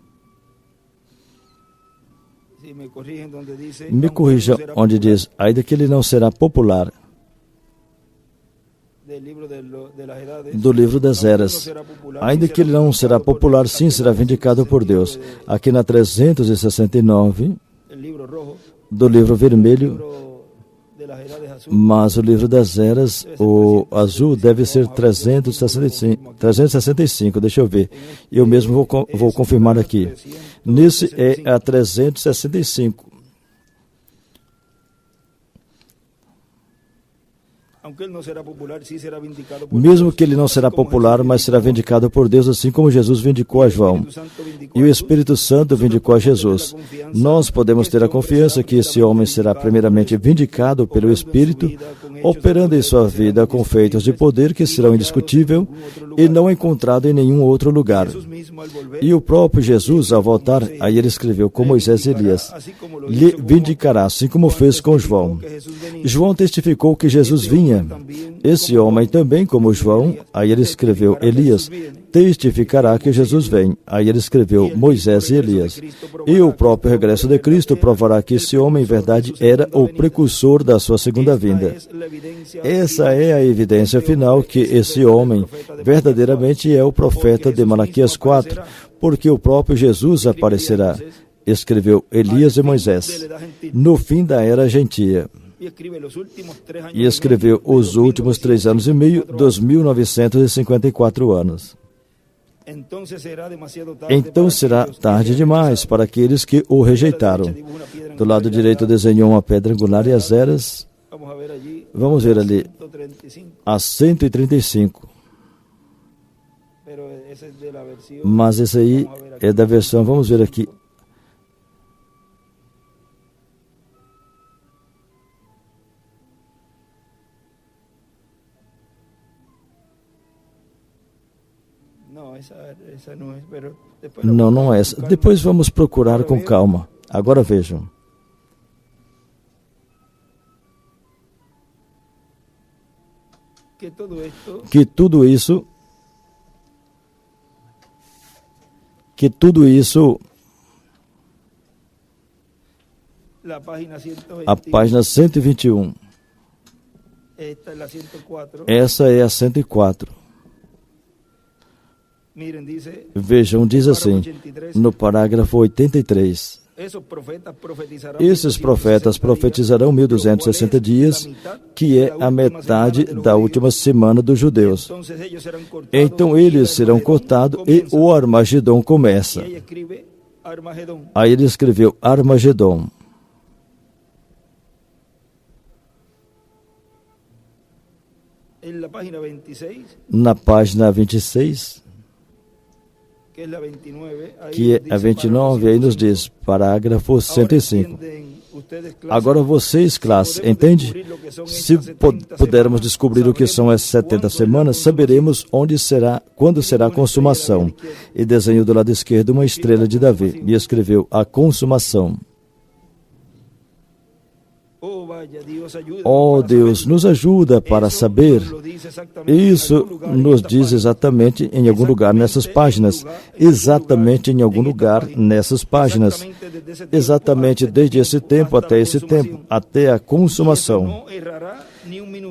Me corrija onde diz, ainda que ele não será popular. Do livro das eras. Ainda que ele não será popular, sim, será vindicado por Deus. Aqui na 369, do livro vermelho, mas o livro das eras, o azul, deve ser 365, deixa eu ver. Eu mesmo vou confirmar aqui. Nesse é a 365. Mesmo que ele não será popular, mas será vindicado por Deus, assim como Jesus vindicou a João. E o Espírito Santo vindicou a Jesus. Nós podemos ter a confiança que esse homem será primeiramente vindicado pelo Espírito, operando em sua vida com feitos de poder que serão indiscutível e não encontrado em nenhum outro lugar. E o próprio Jesus, ao voltar, aí ele escreveu com Moisés e Elias, lhe vindicará, assim como fez com João. João testificou que Jesus vinha. Esse homem também, como João, aí ele escreveu Elias, testificará que Jesus vem. Aí ele escreveu Moisés e Elias. E o próprio regresso de Cristo provará que esse homem, em verdade, era o precursor da sua segunda vinda. Essa é a evidência final que esse homem verdadeiramente é o profeta de Malaquias 4, porque o próprio Jesus aparecerá. Escreveu Elias e Moisés, no fim da era gentia. E escreveu os últimos 3 anos e meio dos 1954 anos. Então será tarde demais para aqueles que o rejeitaram. Do lado direito desenhou uma pedra angular e as eras. Vamos ver ali, a 135. Mas esse aí é da versão, vamos ver aqui. Não, não é essa. Depois vamos procurar com calma. Agora vejam. Que tudo isso a página 121. Essa é a 104. Vejam, diz assim, no parágrafo 83. Esses profetas profetizarão 1260 dias, que é a metade da última semana dos judeus. Então eles serão cortados e o Armagedon começa. Aí ele escreveu Armagedon. Na página 26, que é a 29, aí nos diz, parágrafo 105. Agora vocês, classe, entende? Se pudermos descobrir o que são as 70 semanas, saberemos quando será a consumação. E desenhou do lado esquerdo uma estrela de Davi, e escreveu a consumação. Oh Deus, nos ajuda para saber. Isso nos diz exatamente em algum lugar nessas páginas. Exatamente em algum lugar nessas páginas. Exatamente desde esse tempo, até a consumação.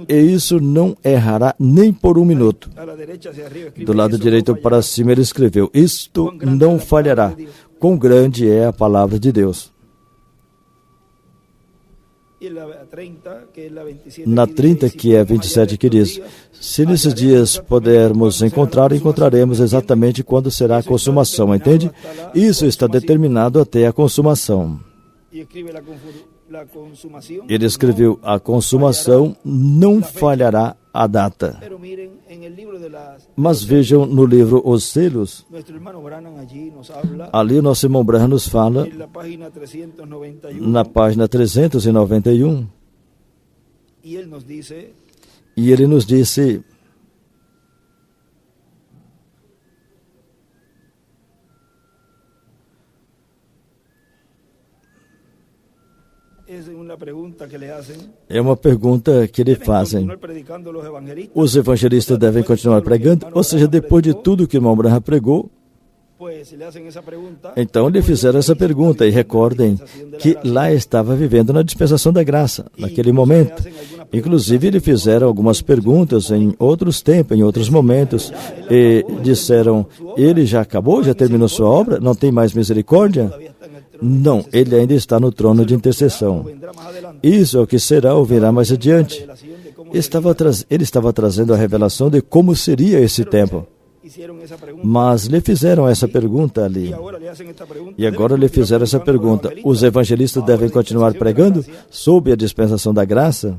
E isso não errará nem por um minuto. Do lado direito para cima ele escreveu, isto não falhará. Quão grande é a palavra de Deus. Na 30, que é a 27, que diz, se nesses dias pudermos encontraremos exatamente quando será a consumação, entende? Isso está determinado até a consumação. Ele escreveu, a consumação não falhará a data. Mas vejam no livro Os Selos, ali o nosso irmão Branham nos fala, na página 391, e ele nos disse, É uma pergunta que lhe fazem. Os evangelistas devem continuar pregando? Ou seja, depois de tudo que o irmão Branham pregou, então lhe fizeram essa pergunta, e recordem que lá estava vivendo na dispensação da graça, naquele momento. Inclusive, lhe fizeram algumas perguntas em outros tempos, em outros momentos, e disseram: ele já acabou, já terminou sua obra, não tem mais misericórdia? Não, ele ainda está no trono de intercessão. Isso é o que será ou virá mais adiante. Ele estava trazendo a revelação de como seria esse tempo. Mas lhe fizeram essa pergunta ali. E agora lhe fizeram essa pergunta: os evangelistas devem continuar pregando sob a dispensação da graça?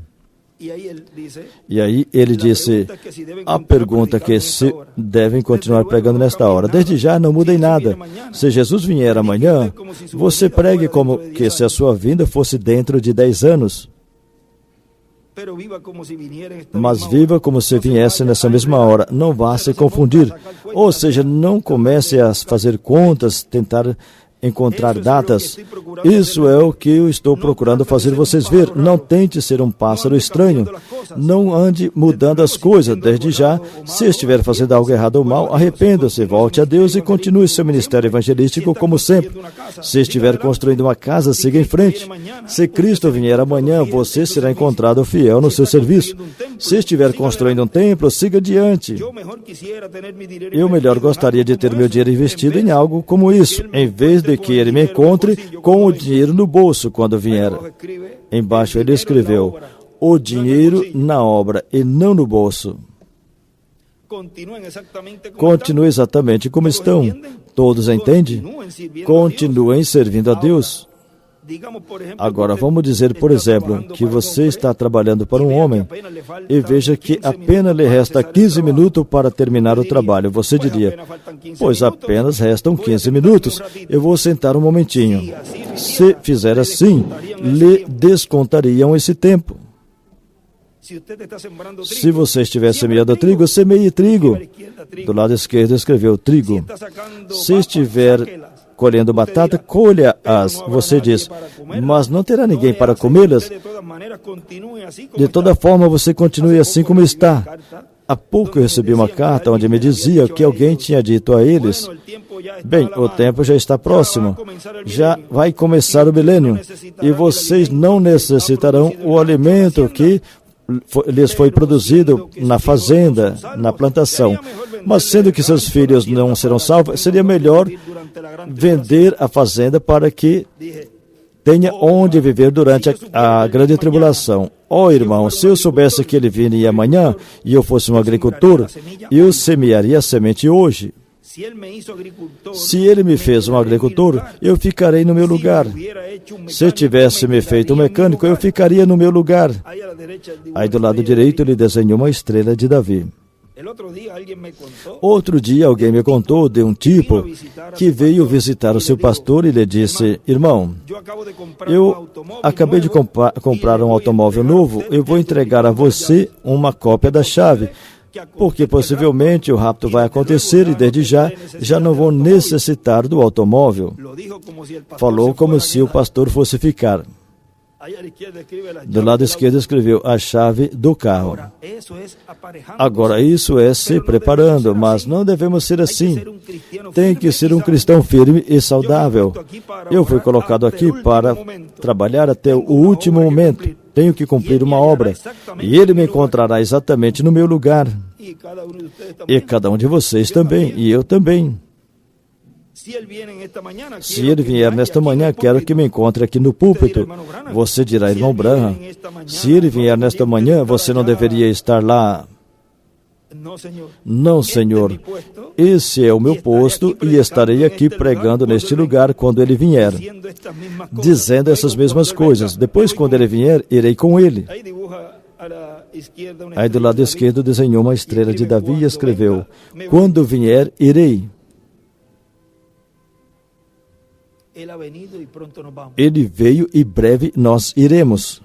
E aí ele disse: a pergunta que se devem continuar pregando nesta hora. Desde já não muda em nada. Se Jesus vier amanhã, você pregue como que se a sua vinda fosse dentro de 10 anos. Mas viva como se viesse nessa mesma hora. Não vá se confundir. Ou seja, não comece a fazer contas, tentar encontrar datas. Isso é o que eu estou procurando fazer vocês ver. Não tente ser um pássaro estranho. Não ande mudando as coisas. Desde já, se estiver fazendo algo errado ou mal, arrependa-se, volte a Deus e continue seu ministério evangelístico como sempre. Se estiver construindo uma casa, siga em frente. Se Cristo vier amanhã, você será encontrado fiel no seu serviço. Se estiver construindo um templo, siga adiante. Eu melhor gostaria de ter meu dinheiro investido em algo como isso, em vez de que ele me encontre com o dinheiro no bolso quando vier. Embaixo ele escreveu: o dinheiro na obra e não no bolso. Continue exatamente como estão. Todos entendem? Continuem servindo a Deus. Agora, vamos dizer, por exemplo, que você está trabalhando para um homem e veja que apenas lhe resta 15 minutos para terminar o trabalho. Você diria: pois apenas restam 15 minutos, eu vou sentar um momentinho. Se fizer assim, lhe descontariam esse tempo. Se você estiver semeando trigo, semeie trigo. Do lado esquerdo escreveu trigo. Se estiver colhendo batata, colha-as. Você diz: mas não terá ninguém para comê-las. De toda forma, você continue assim como está. Há pouco eu recebi uma carta onde me dizia que alguém tinha dito a eles: bem, o tempo já está próximo, já vai começar o milênio, e vocês não necessitarão o alimento que lhes foi produzido na fazenda, na plantação. Mas sendo que seus filhos não serão salvos, seria melhor vender a fazenda para que tenha onde viver durante a grande tribulação. Ó irmão, se eu soubesse que ele viria amanhã e eu fosse um agricultor, eu semearia a semente hoje. Se ele me fez um agricultor, eu ficarei no meu lugar. Se tivesse me feito um mecânico, eu ficaria no meu lugar. Aí do lado direito ele desenhou uma estrela de Davi. Outro dia alguém me contou de um tipo que veio visitar o seu pastor e lhe disse: irmão, eu acabei de comprar um automóvel novo, eu vou entregar a você uma cópia da chave, porque possivelmente o rapto vai acontecer e desde já não vou necessitar do automóvel. Falou como se o pastor fosse ficar. Do lado esquerdo escreveu: a chave do carro. Agora, isso é se preparando, mas não devemos ser assim. Tem que ser um cristão firme e saudável. Eu fui colocado aqui para trabalhar até o último momento. Tenho que cumprir uma obra. E ele me encontrará exatamente no meu lugar. E cada um de vocês também. E eu também. Se ele vier nesta manhã, quero que me encontre aqui no púlpito. Você dirá: irmão Branham, se ele vier nesta manhã, você não deveria estar lá. Não, Senhor. Esse é o meu posto e estarei aqui pregando neste lugar quando ele vier, dizendo essas mesmas coisas. Depois, quando ele vier, irei com ele. Aí do lado esquerdo desenhou uma estrela de Davi e escreveu: quando vier, irei. Ele veio e breve nós iremos.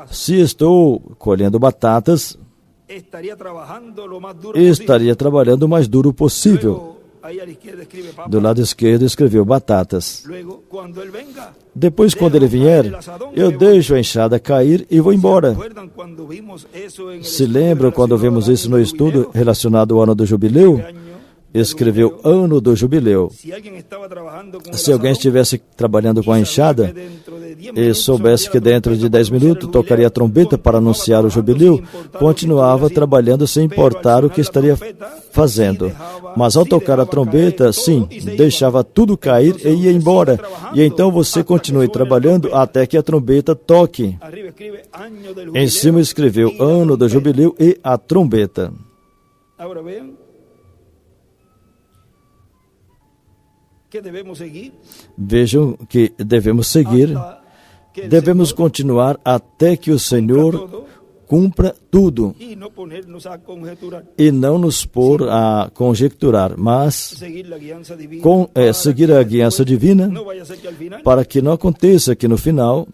Se estou colhendo batatas, estaria trabalhando o mais duro possível. Do lado esquerdo escreveu batatas. Depois, quando ele vier, eu deixo a enxada cair e vou embora. Se lembram quando vimos isso no estudo relacionado ao ano do jubileu? Escreveu ano do jubileu. Se alguém estivesse trabalhando com a enxada e soubesse que dentro de 10 minutos tocaria a trombeta para anunciar o jubileu, continuava trabalhando sem importar o que estaria fazendo. Mas ao tocar a trombeta, sim, deixava tudo cair e ia embora. E então você continue trabalhando até que a trombeta toque. Em cima escreveu ano do jubileu e a trombeta. Vejam que devemos seguir, devemos continuar até que o Senhor cumpra tudo e não nos pôr a conjecturar, mas seguir a guiança divina para que não aconteça que no final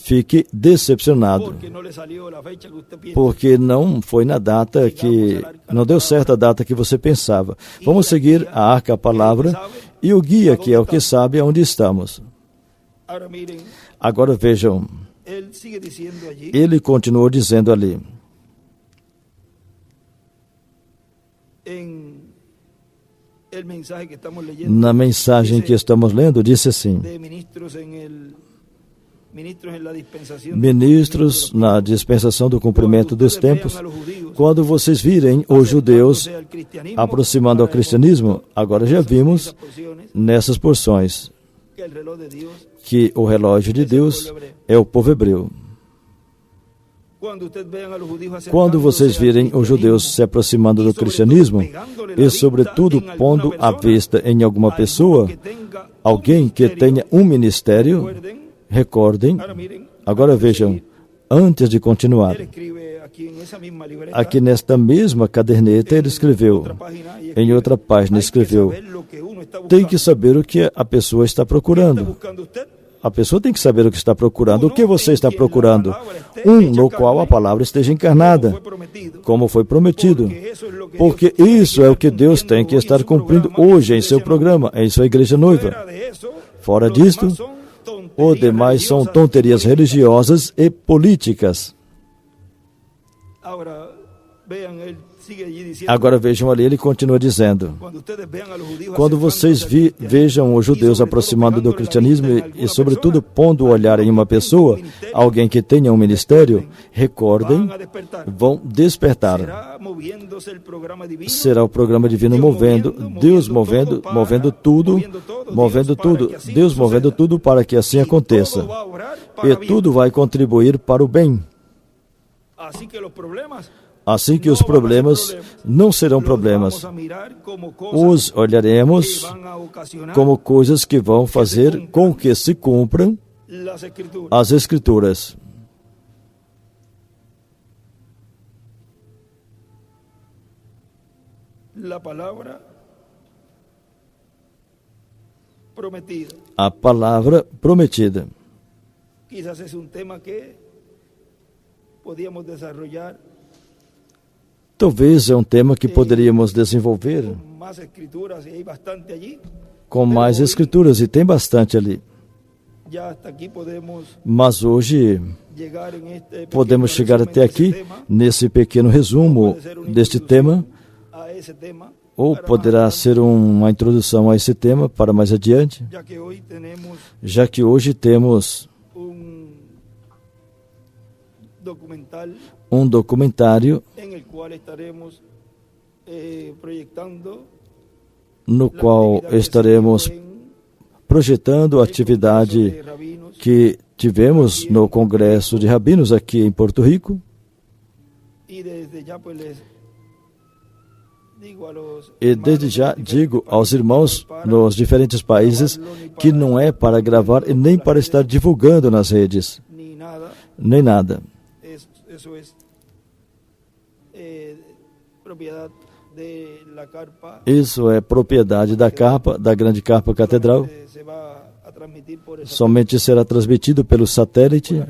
fique decepcionado, porque não foi na data que, não deu certo a data que você pensava. Vamos seguir a arca, a palavra, e o guia, que é o que sabe aonde estamos. Agora vejam, ele continuou dizendo ali, na mensagem que estamos lendo, disse assim: ministros na dispensação do cumprimento dos tempos, quando vocês virem os judeus aproximando ao cristianismo, agora já vimos nessas porções que o relógio de Deus é o povo hebreu. Quando vocês virem os judeus se aproximando do cristianismo e, sobretudo, pondo a vista em alguma pessoa, alguém que tenha um ministério, recordem, agora vejam, antes de continuar, aqui nesta mesma caderneta ele escreveu, em outra página escreveu, tem que saber o que a pessoa está procurando. A pessoa tem que saber o que está procurando. O que você está procurando? No qual a palavra esteja encarnada, como foi prometido. Porque isso é o que Deus tem que estar cumprindo hoje em seu programa, em sua igreja noiva. Fora disto, o demais são tonterias religiosas e políticas. Agora vejam ali, ele continua dizendo, quando vocês vejam os judeus aproximando do cristianismo e sobretudo pondo o olhar em uma pessoa, alguém que tenha um ministério, recordem, vão despertar. Será o programa divino movendo, Deus movendo tudo, Deus movendo tudo para que assim aconteça. E tudo vai contribuir para o bem. Assim que os problemas não serão problemas, os olharemos como coisas que vão fazer com que se cumpram as Escrituras. A palavra prometida. Quizás es un tema que podíamos desarrollar. Talvez é um tema que poderíamos desenvolver com mais escrituras, e tem bastante ali. Mas hoje podemos chegar até aqui, nesse pequeno resumo deste tema, ou poderá ser uma introdução a esse tema para mais adiante, já que hoje temos um documentário no qual estaremos projetando a atividade que tivemos no Congresso de Rabinos aqui em Porto Rico. E desde já digo aos irmãos nos diferentes países que não é para gravar e nem para estar divulgando nas redes, nem nada. Isso é propriedade da carpa, da grande carpa catedral. Somente será transmitido pelo satélite,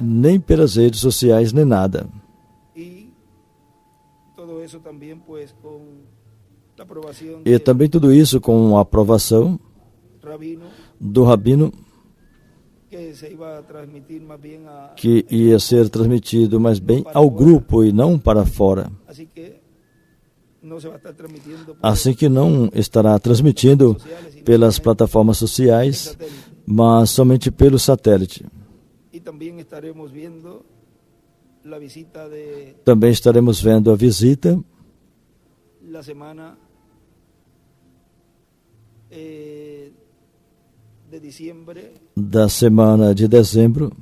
nem pelas redes sociais, nem nada. E também tudo isso com a aprovação do rabino, que ia ser transmitido mais bem ao grupo e não para fora. Assim que não estará transmitindo pelas plataformas sociais, mas somente pelo satélite. Também estaremos vendo a visita da semana de dezembro,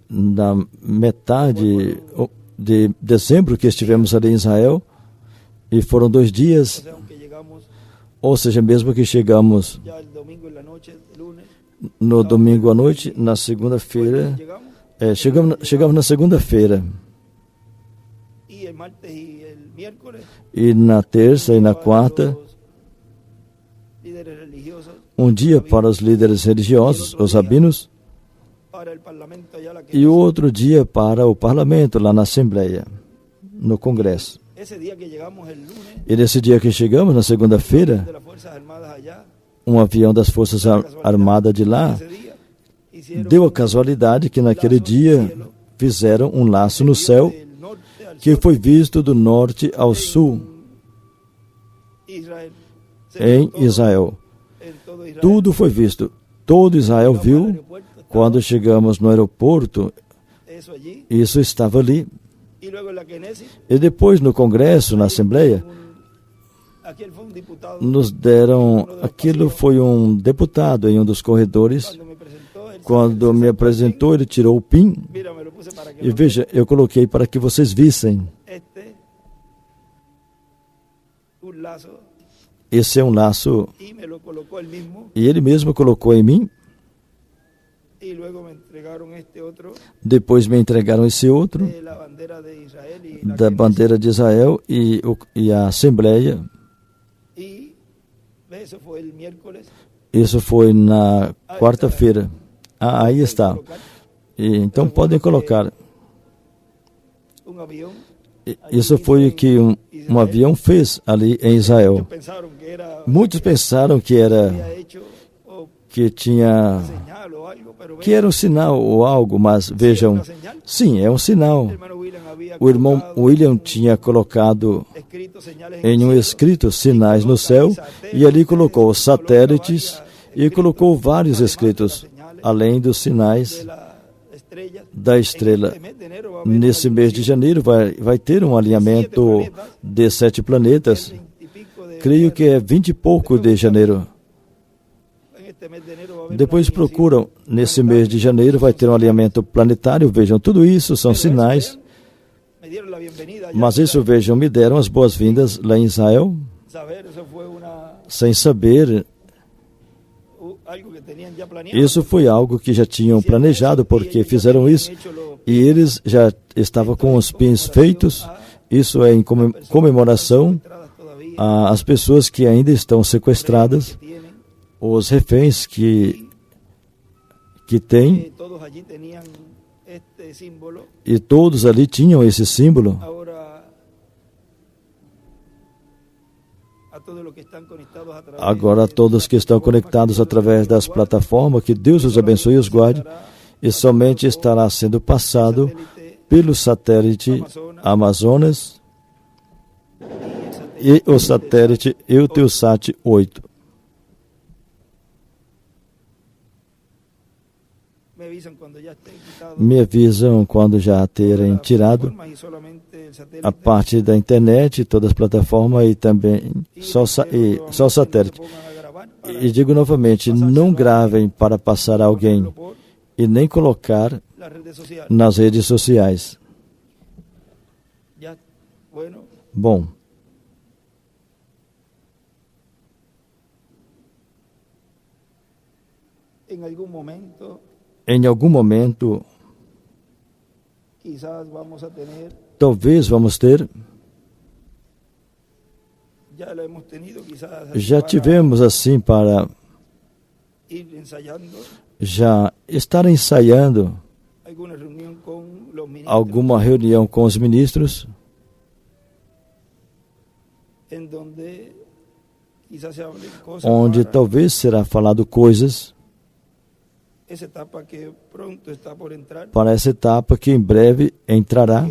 na metade de dezembro que estivemos ali em Israel, e foram 2 dias, ou seja, mesmo que chegamos no domingo à noite, na segunda-feira, chegamos na segunda-feira, e na terça e na quarta, um dia para os líderes religiosos, os rabinos, e outro dia para o parlamento, lá na Assembleia, no Congresso. E nesse dia que chegamos, na segunda-feira, um avião das Forças Armadas de lá deu a casualidade que naquele dia fizeram um laço no céu que foi visto do norte ao sul em Israel. Tudo foi visto. Todo Israel viu. Quando chegamos no aeroporto, isso estava ali. E depois no Congresso, na Assembleia, nos deram, aquilo foi um deputado em um dos corredores. Quando me apresentou, ele tirou o PIN e veja, eu coloquei para que vocês vissem. Esse é um laço, e ele mesmo colocou em mim. Depois me entregaram esse outro, da bandeira de Israel e a Assembleia. Isso foi na quarta-feira. Aí está. Então podem colocar. Isso foi o que um avião fez ali em Israel. Muitos pensaram que era um sinal ou algo, mas vejam, sim, é um sinal. O irmão William tinha colocado em um escrito sinais no céu, e ali colocou satélites e colocou vários escritos, além dos sinais da estrela. Nesse mês de janeiro vai ter um alinhamento de 7 planetas. Creio que é 20 e pouco de janeiro. Depois procuram, nesse mês de janeiro vai ter um alinhamento planetário. Vejam, tudo isso são sinais. Mas isso, vejam, me deram as boas-vindas lá em Israel, sem saber. Isso foi algo que já tinham planejado, porque fizeram isso, e eles já estavam com os pins feitos. Isso é em comemoração às pessoas que ainda estão sequestradas, os reféns que têm, e todos ali tinham esse símbolo. Agora, todos que estão conectados através das plataformas, que Deus os abençoe e os guarde, e somente estará sendo passado pelo satélite Amazonas e o satélite Eutelsat 8. Me avisam quando já terem tirado a parte da internet, todas as plataformas, e também só o satélite. E digo novamente, não gravem para passar a alguém e nem colocar nas redes sociais. Bom, em algum momento, talvez vamos ter, já tivemos assim para já estar ensaiando alguma reunião com os ministros, onde talvez será falado coisas para essa etapa que em breve entrará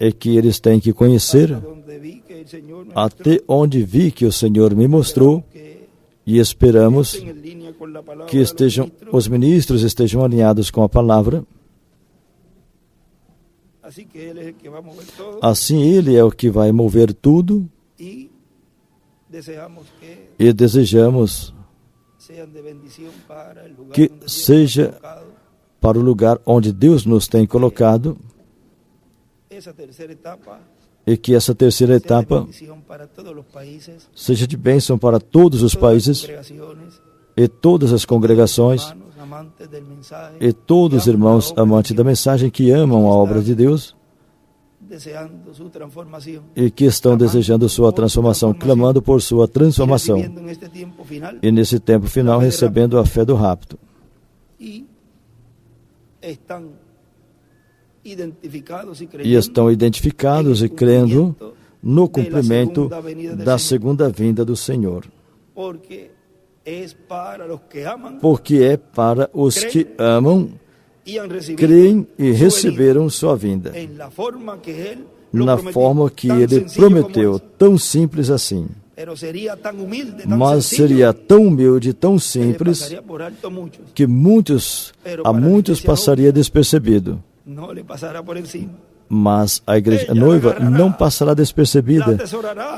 e que eles têm que conhecer, até onde vi que o Senhor me mostrou, e esperamos que os ministros estejam alinhados com a palavra. Assim Ele é o que vai mover tudo, e desejamos que seja para o lugar onde Deus nos tem colocado, e que essa terceira etapa seja de bênção para todos os países e todas as congregações e todos os irmãos amantes da mensagem que amam a obra de Deus e que estão desejando sua transformação, clamando por sua transformação, e nesse tempo final recebendo a fé do rapto. E estão identificados e crendo no cumprimento da segunda vinda do Senhor. Porque é para os que amam, creem e receberam sua vinda, na forma que Ele prometeu, tão simples assim. Mas seria tão humilde, tão simples, que a muitos passaria despercebido. Mas a igreja noiva não passará despercebida.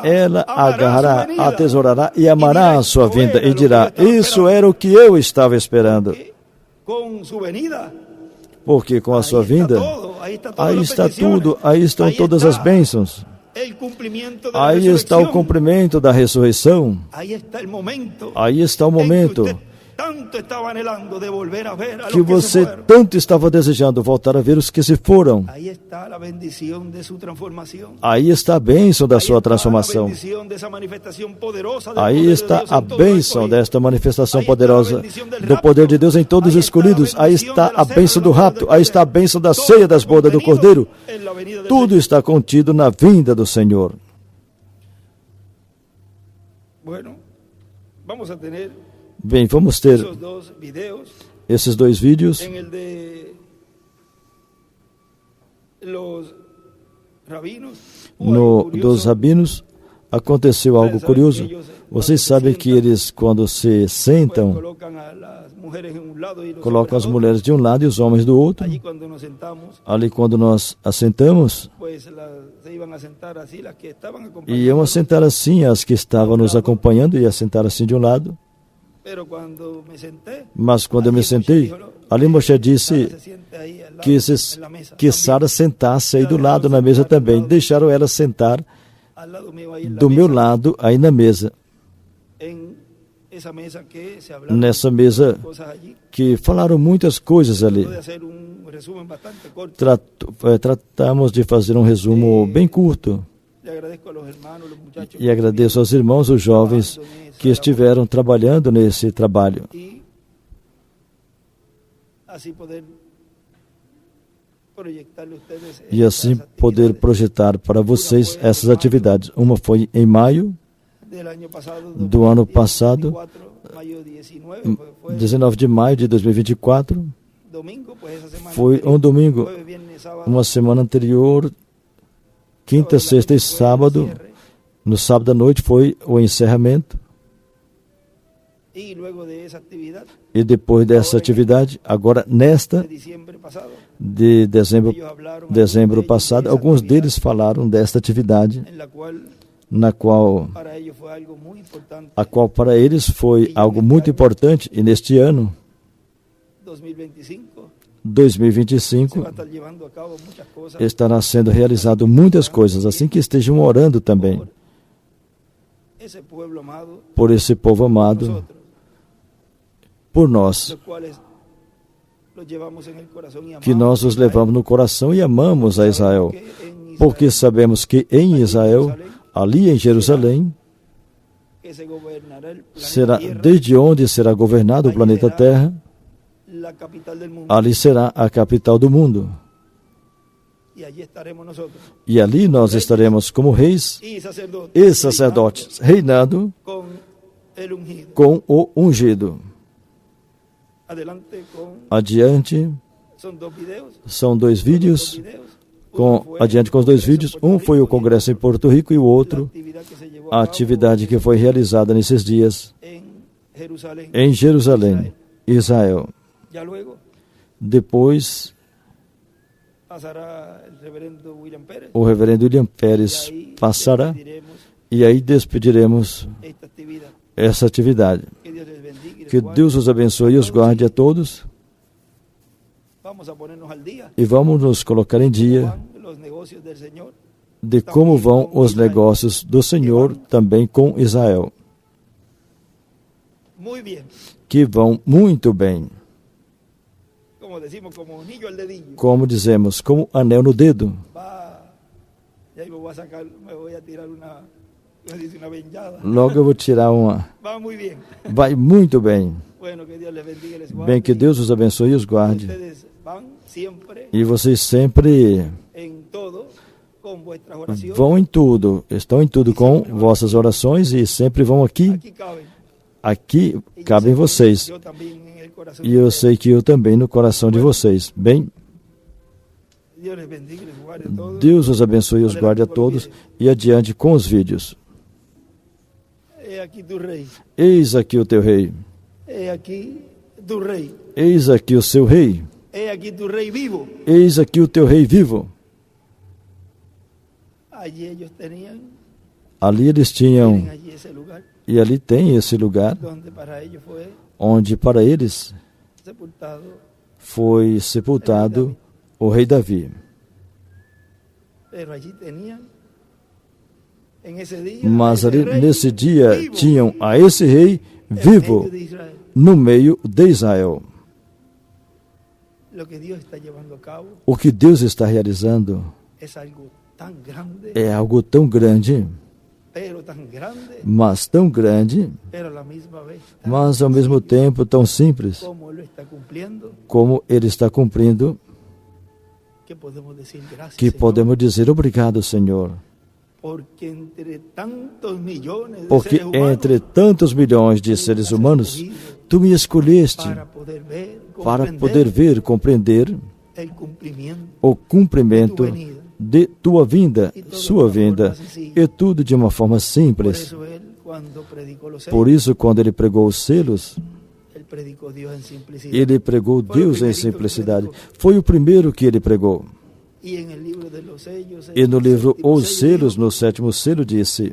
Ela agarrará, atesourará e amará a sua vinda e dirá: isso era o que eu estava esperando. Porque com a sua vinda, aí está tudo, aí estão todas as bênçãos. Aí está o cumprimento da ressurreição. Aí está o momento que você tanto estava desejando voltar a ver os que se foram. Aí está a bênção da sua transformação. Aí está a bênção desta manifestação poderosa do poder de Deus em todos os escolhidos. Aí está a bênção do rapto. Aí está a bênção da ceia das bodas do Cordeiro. Tudo está contido na vinda do Senhor. Bem, vamos ter esses dois vídeos. Dos rabinos aconteceu algo curioso. Vocês sabem que eles, quando se sentam, colocam as mulheres de um lado e os homens do outro. Ali, quando nós assentamos, iam assentar assim as que estavam nos acompanhando, iam assentar assim de um lado. Mas quando eu me sentei, ali Moshe disse que Sara sentasse aí do lado na mesa também. Deixaram ela sentar do meu lado aí na mesa. Nessa mesa que falaram muitas coisas ali. Tratamos de fazer um resumo bem curto. E agradeço aos irmãos, os jovens, que estiveram trabalhando nesse trabalho. E assim poder projetar para vocês essas atividades. Uma foi em maio do ano passado, 19 de maio de 2024. Foi um domingo, uma semana anterior, quinta, sexta e sábado. No sábado à noite foi o encerramento. E depois dessa atividade, agora nesta de dezembro passado, alguns deles falaram desta atividade, a qual para eles foi algo muito importante. E neste ano 2025 estará sendo realizado muitas coisas, assim que estejam orando também por esse povo amado, por nós, que nós os levamos no coração e amamos a Israel, porque sabemos que em Israel, ali em Jerusalém, será desde onde será governado o planeta Terra, ali será a capital do mundo. E ali nós estaremos como reis e sacerdotes, reinando com o ungido. Adiante, são 2 vídeos. Adiante com os 2 vídeos. Um foi o congresso em Porto Rico e o outro, a atividade que foi realizada nesses dias em Jerusalém, Israel. Depois, o reverendo William Pérez passará e aí despediremos essa atividade. Que Deus os abençoe e os guarde a todos. E vamos nos colocar em dia de como vão os negócios do Senhor também com Israel. Que vão muito bem. Como dizemos, como anel no dedo. Logo eu vou tirar uma. Vai muito bem. Bem, que Deus os abençoe e os guarde. E vocês sempre vão em tudo, estão em tudo com vossas orações e sempre vão aqui. Aqui cabem vocês. E eu sei que eu também no coração de vocês. Bem, Deus os abençoe e os guarde a todos. E adiante com os vídeos. Eis aqui o teu rei. Eis aqui o seu rei. Eis aqui o teu rei vivo. Ali eles tinham, e ali tem esse lugar, onde para eles foi sepultado o rei Davi. Mas ali nesse dia tinham a esse rei vivo no meio de Israel. O que Deus está realizando é algo tão grande, mas tão grande, mas ao mesmo tempo tão simples, como Ele está cumprindo, que podemos dizer obrigado, Senhor. Porque entre tantos milhões de seres humanos, Tu me escolheste para poder ver, compreender o cumprimento de Tua vinda, Sua vinda, e tudo de uma forma simples. Por isso, quando Ele pregou os selos, Ele pregou Deus em simplicidade. Foi o primeiro que Ele pregou. E no livro Os Selos, no 7º selo, disse: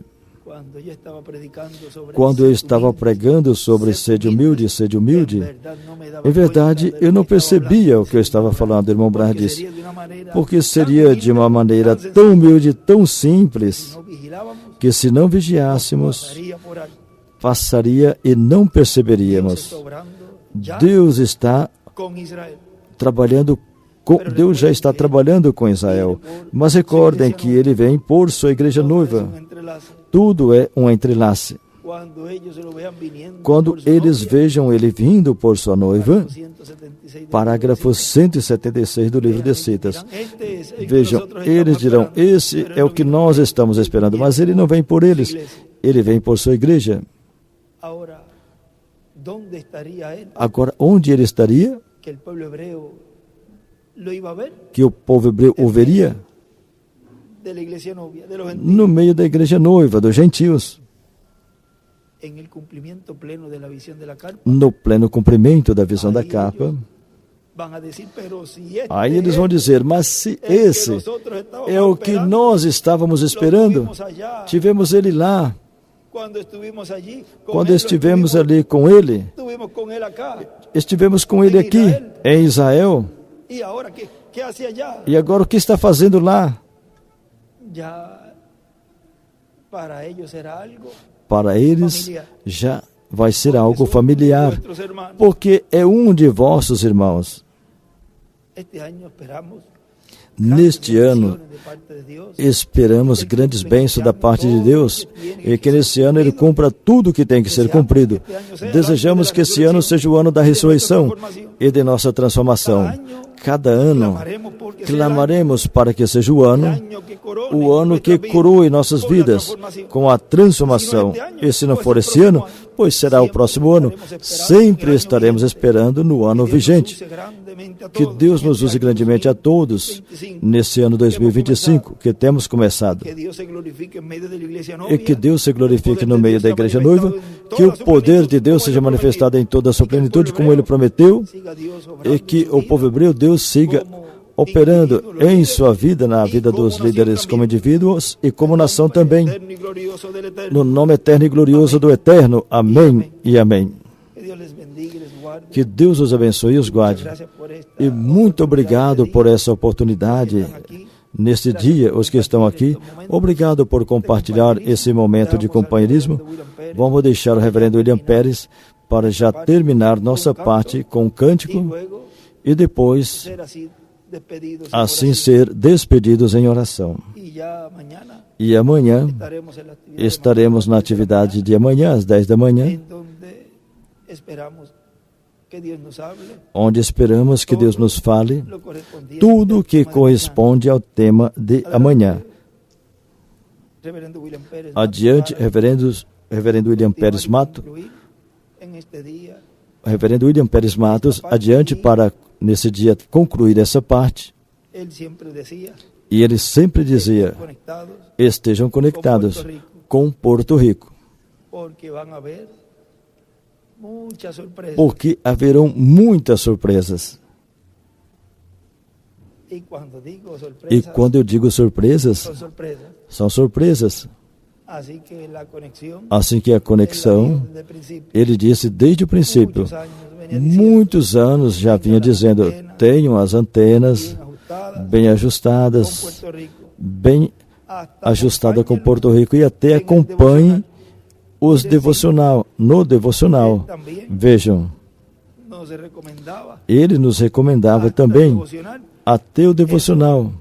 quando eu estava pregando sobre sede humilde, em verdade eu não percebia o que eu estava falando, irmão Branham disse, porque seria de uma maneira tão humilde, tão simples, que se não vigiássemos, passaria e não perceberíamos. Deus está trabalhando Deus já está trabalhando com Israel, mas recordem que Ele vem por sua igreja noiva. Tudo é um entrelace. Quando eles vejam Ele vindo por sua noiva, parágrafo 176 do livro de Citas, vejam, eles dirão, esse é o que nós estamos esperando, mas Ele não vem por eles, Ele vem por sua igreja. Agora, onde Ele estaria? Que o povo hebreu o veria? No meio da igreja noiva, dos gentios. No pleno cumprimento da visão da capa. Aí eles vão dizer, mas se esse é o que nós estávamos esperando, tivemos ele lá. Quando estivemos ali com ele, estivemos com ele aqui, em Israel. E agora o que está fazendo lá? Para eles já vai ser algo familiar, porque é um de vossos irmãos. Neste ano, esperamos grandes bênçãos da parte de Deus e que nesse ano Ele cumpra tudo o que tem que ser cumprido. Desejamos que esse ano seja o ano da ressurreição e de nossa transformação. cada ano, clamaremos para que seja o ano que coroe nossas vidas com a transformação. E se não for esse ano, pois será o próximo ano. Sempre estaremos esperando no ano vigente. Que Deus nos use grandemente a todos nesse ano 2025 que temos começado. E que Deus se glorifique no meio da igreja noiva, que o poder de Deus seja manifestado em toda a sua plenitude, como Ele prometeu, e que o povo hebreu, Deus siga operando em sua vida, na vida dos líderes como indivíduos e como nação também. No nome eterno e glorioso do Eterno. Amém e amém. Que Deus os abençoe e os guarde. E muito obrigado por essa oportunidade neste dia, os que estão aqui. Obrigado por compartilhar esse momento de companheirismo. Vamos deixar o reverendo William Pérez para já terminar nossa parte com um cântico e depois assim ser despedidos em oração. E amanhã estaremos na atividade de amanhã, às 10 da manhã, onde esperamos que Deus nos fale tudo o que corresponde ao tema de amanhã. Adiante, reverendo William Pérez Matos. Reverendo William Pérez Matos, adiante para, nesse dia, concluir essa parte. E ele sempre dizia, estejam conectados com Porto Rico. Porque haverão muitas surpresas. E quando eu digo surpresas, são surpresas. Assim que a conexão, ele disse desde o princípio, muitos anos já vinha dizendo, tenham as antenas bem ajustadas, bem ajustada com Porto Rico, e até acompanhe os no devocional. Vejam, ele nos recomendava também até o devocional.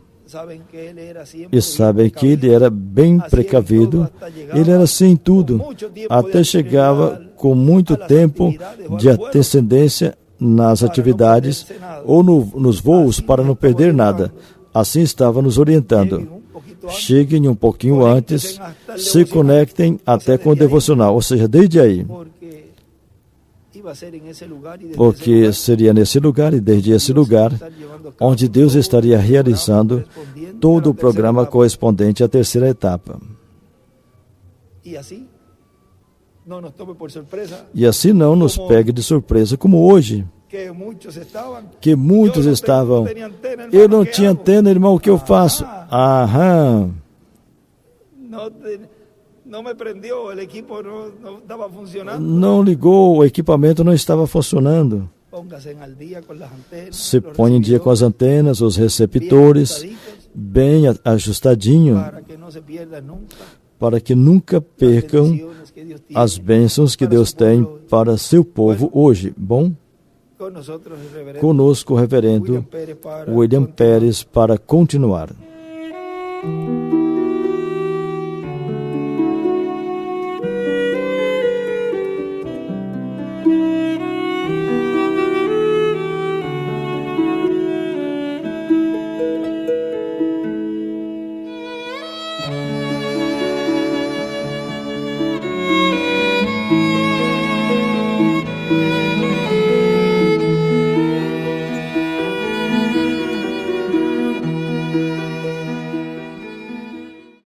E sabem que ele era bem precavido, ele era assim em tudo, até chegava com muito tempo de antecedência nas atividades ou nos voos para não perder nada. Assim estava nos orientando. Cheguem um pouquinho antes, se conectem até com o devocional, ou seja, desde aí. Porque seria nesse lugar e desde esse lugar onde Deus estaria realizando todo o programa correspondente à terceira etapa. E assim não nos pegue de surpresa, como hoje, que muitos estavam, eu não tinha antena, irmão, o que eu faço? Aham. Não ligou, o equipamento não estava funcionando. Se põe em dia com as antenas, os receptores, bem ajustadinho, para que nunca percam as bênçãos que Deus tem para seu povo hoje. Bom? Conosco o reverendo William Pérez para continuar.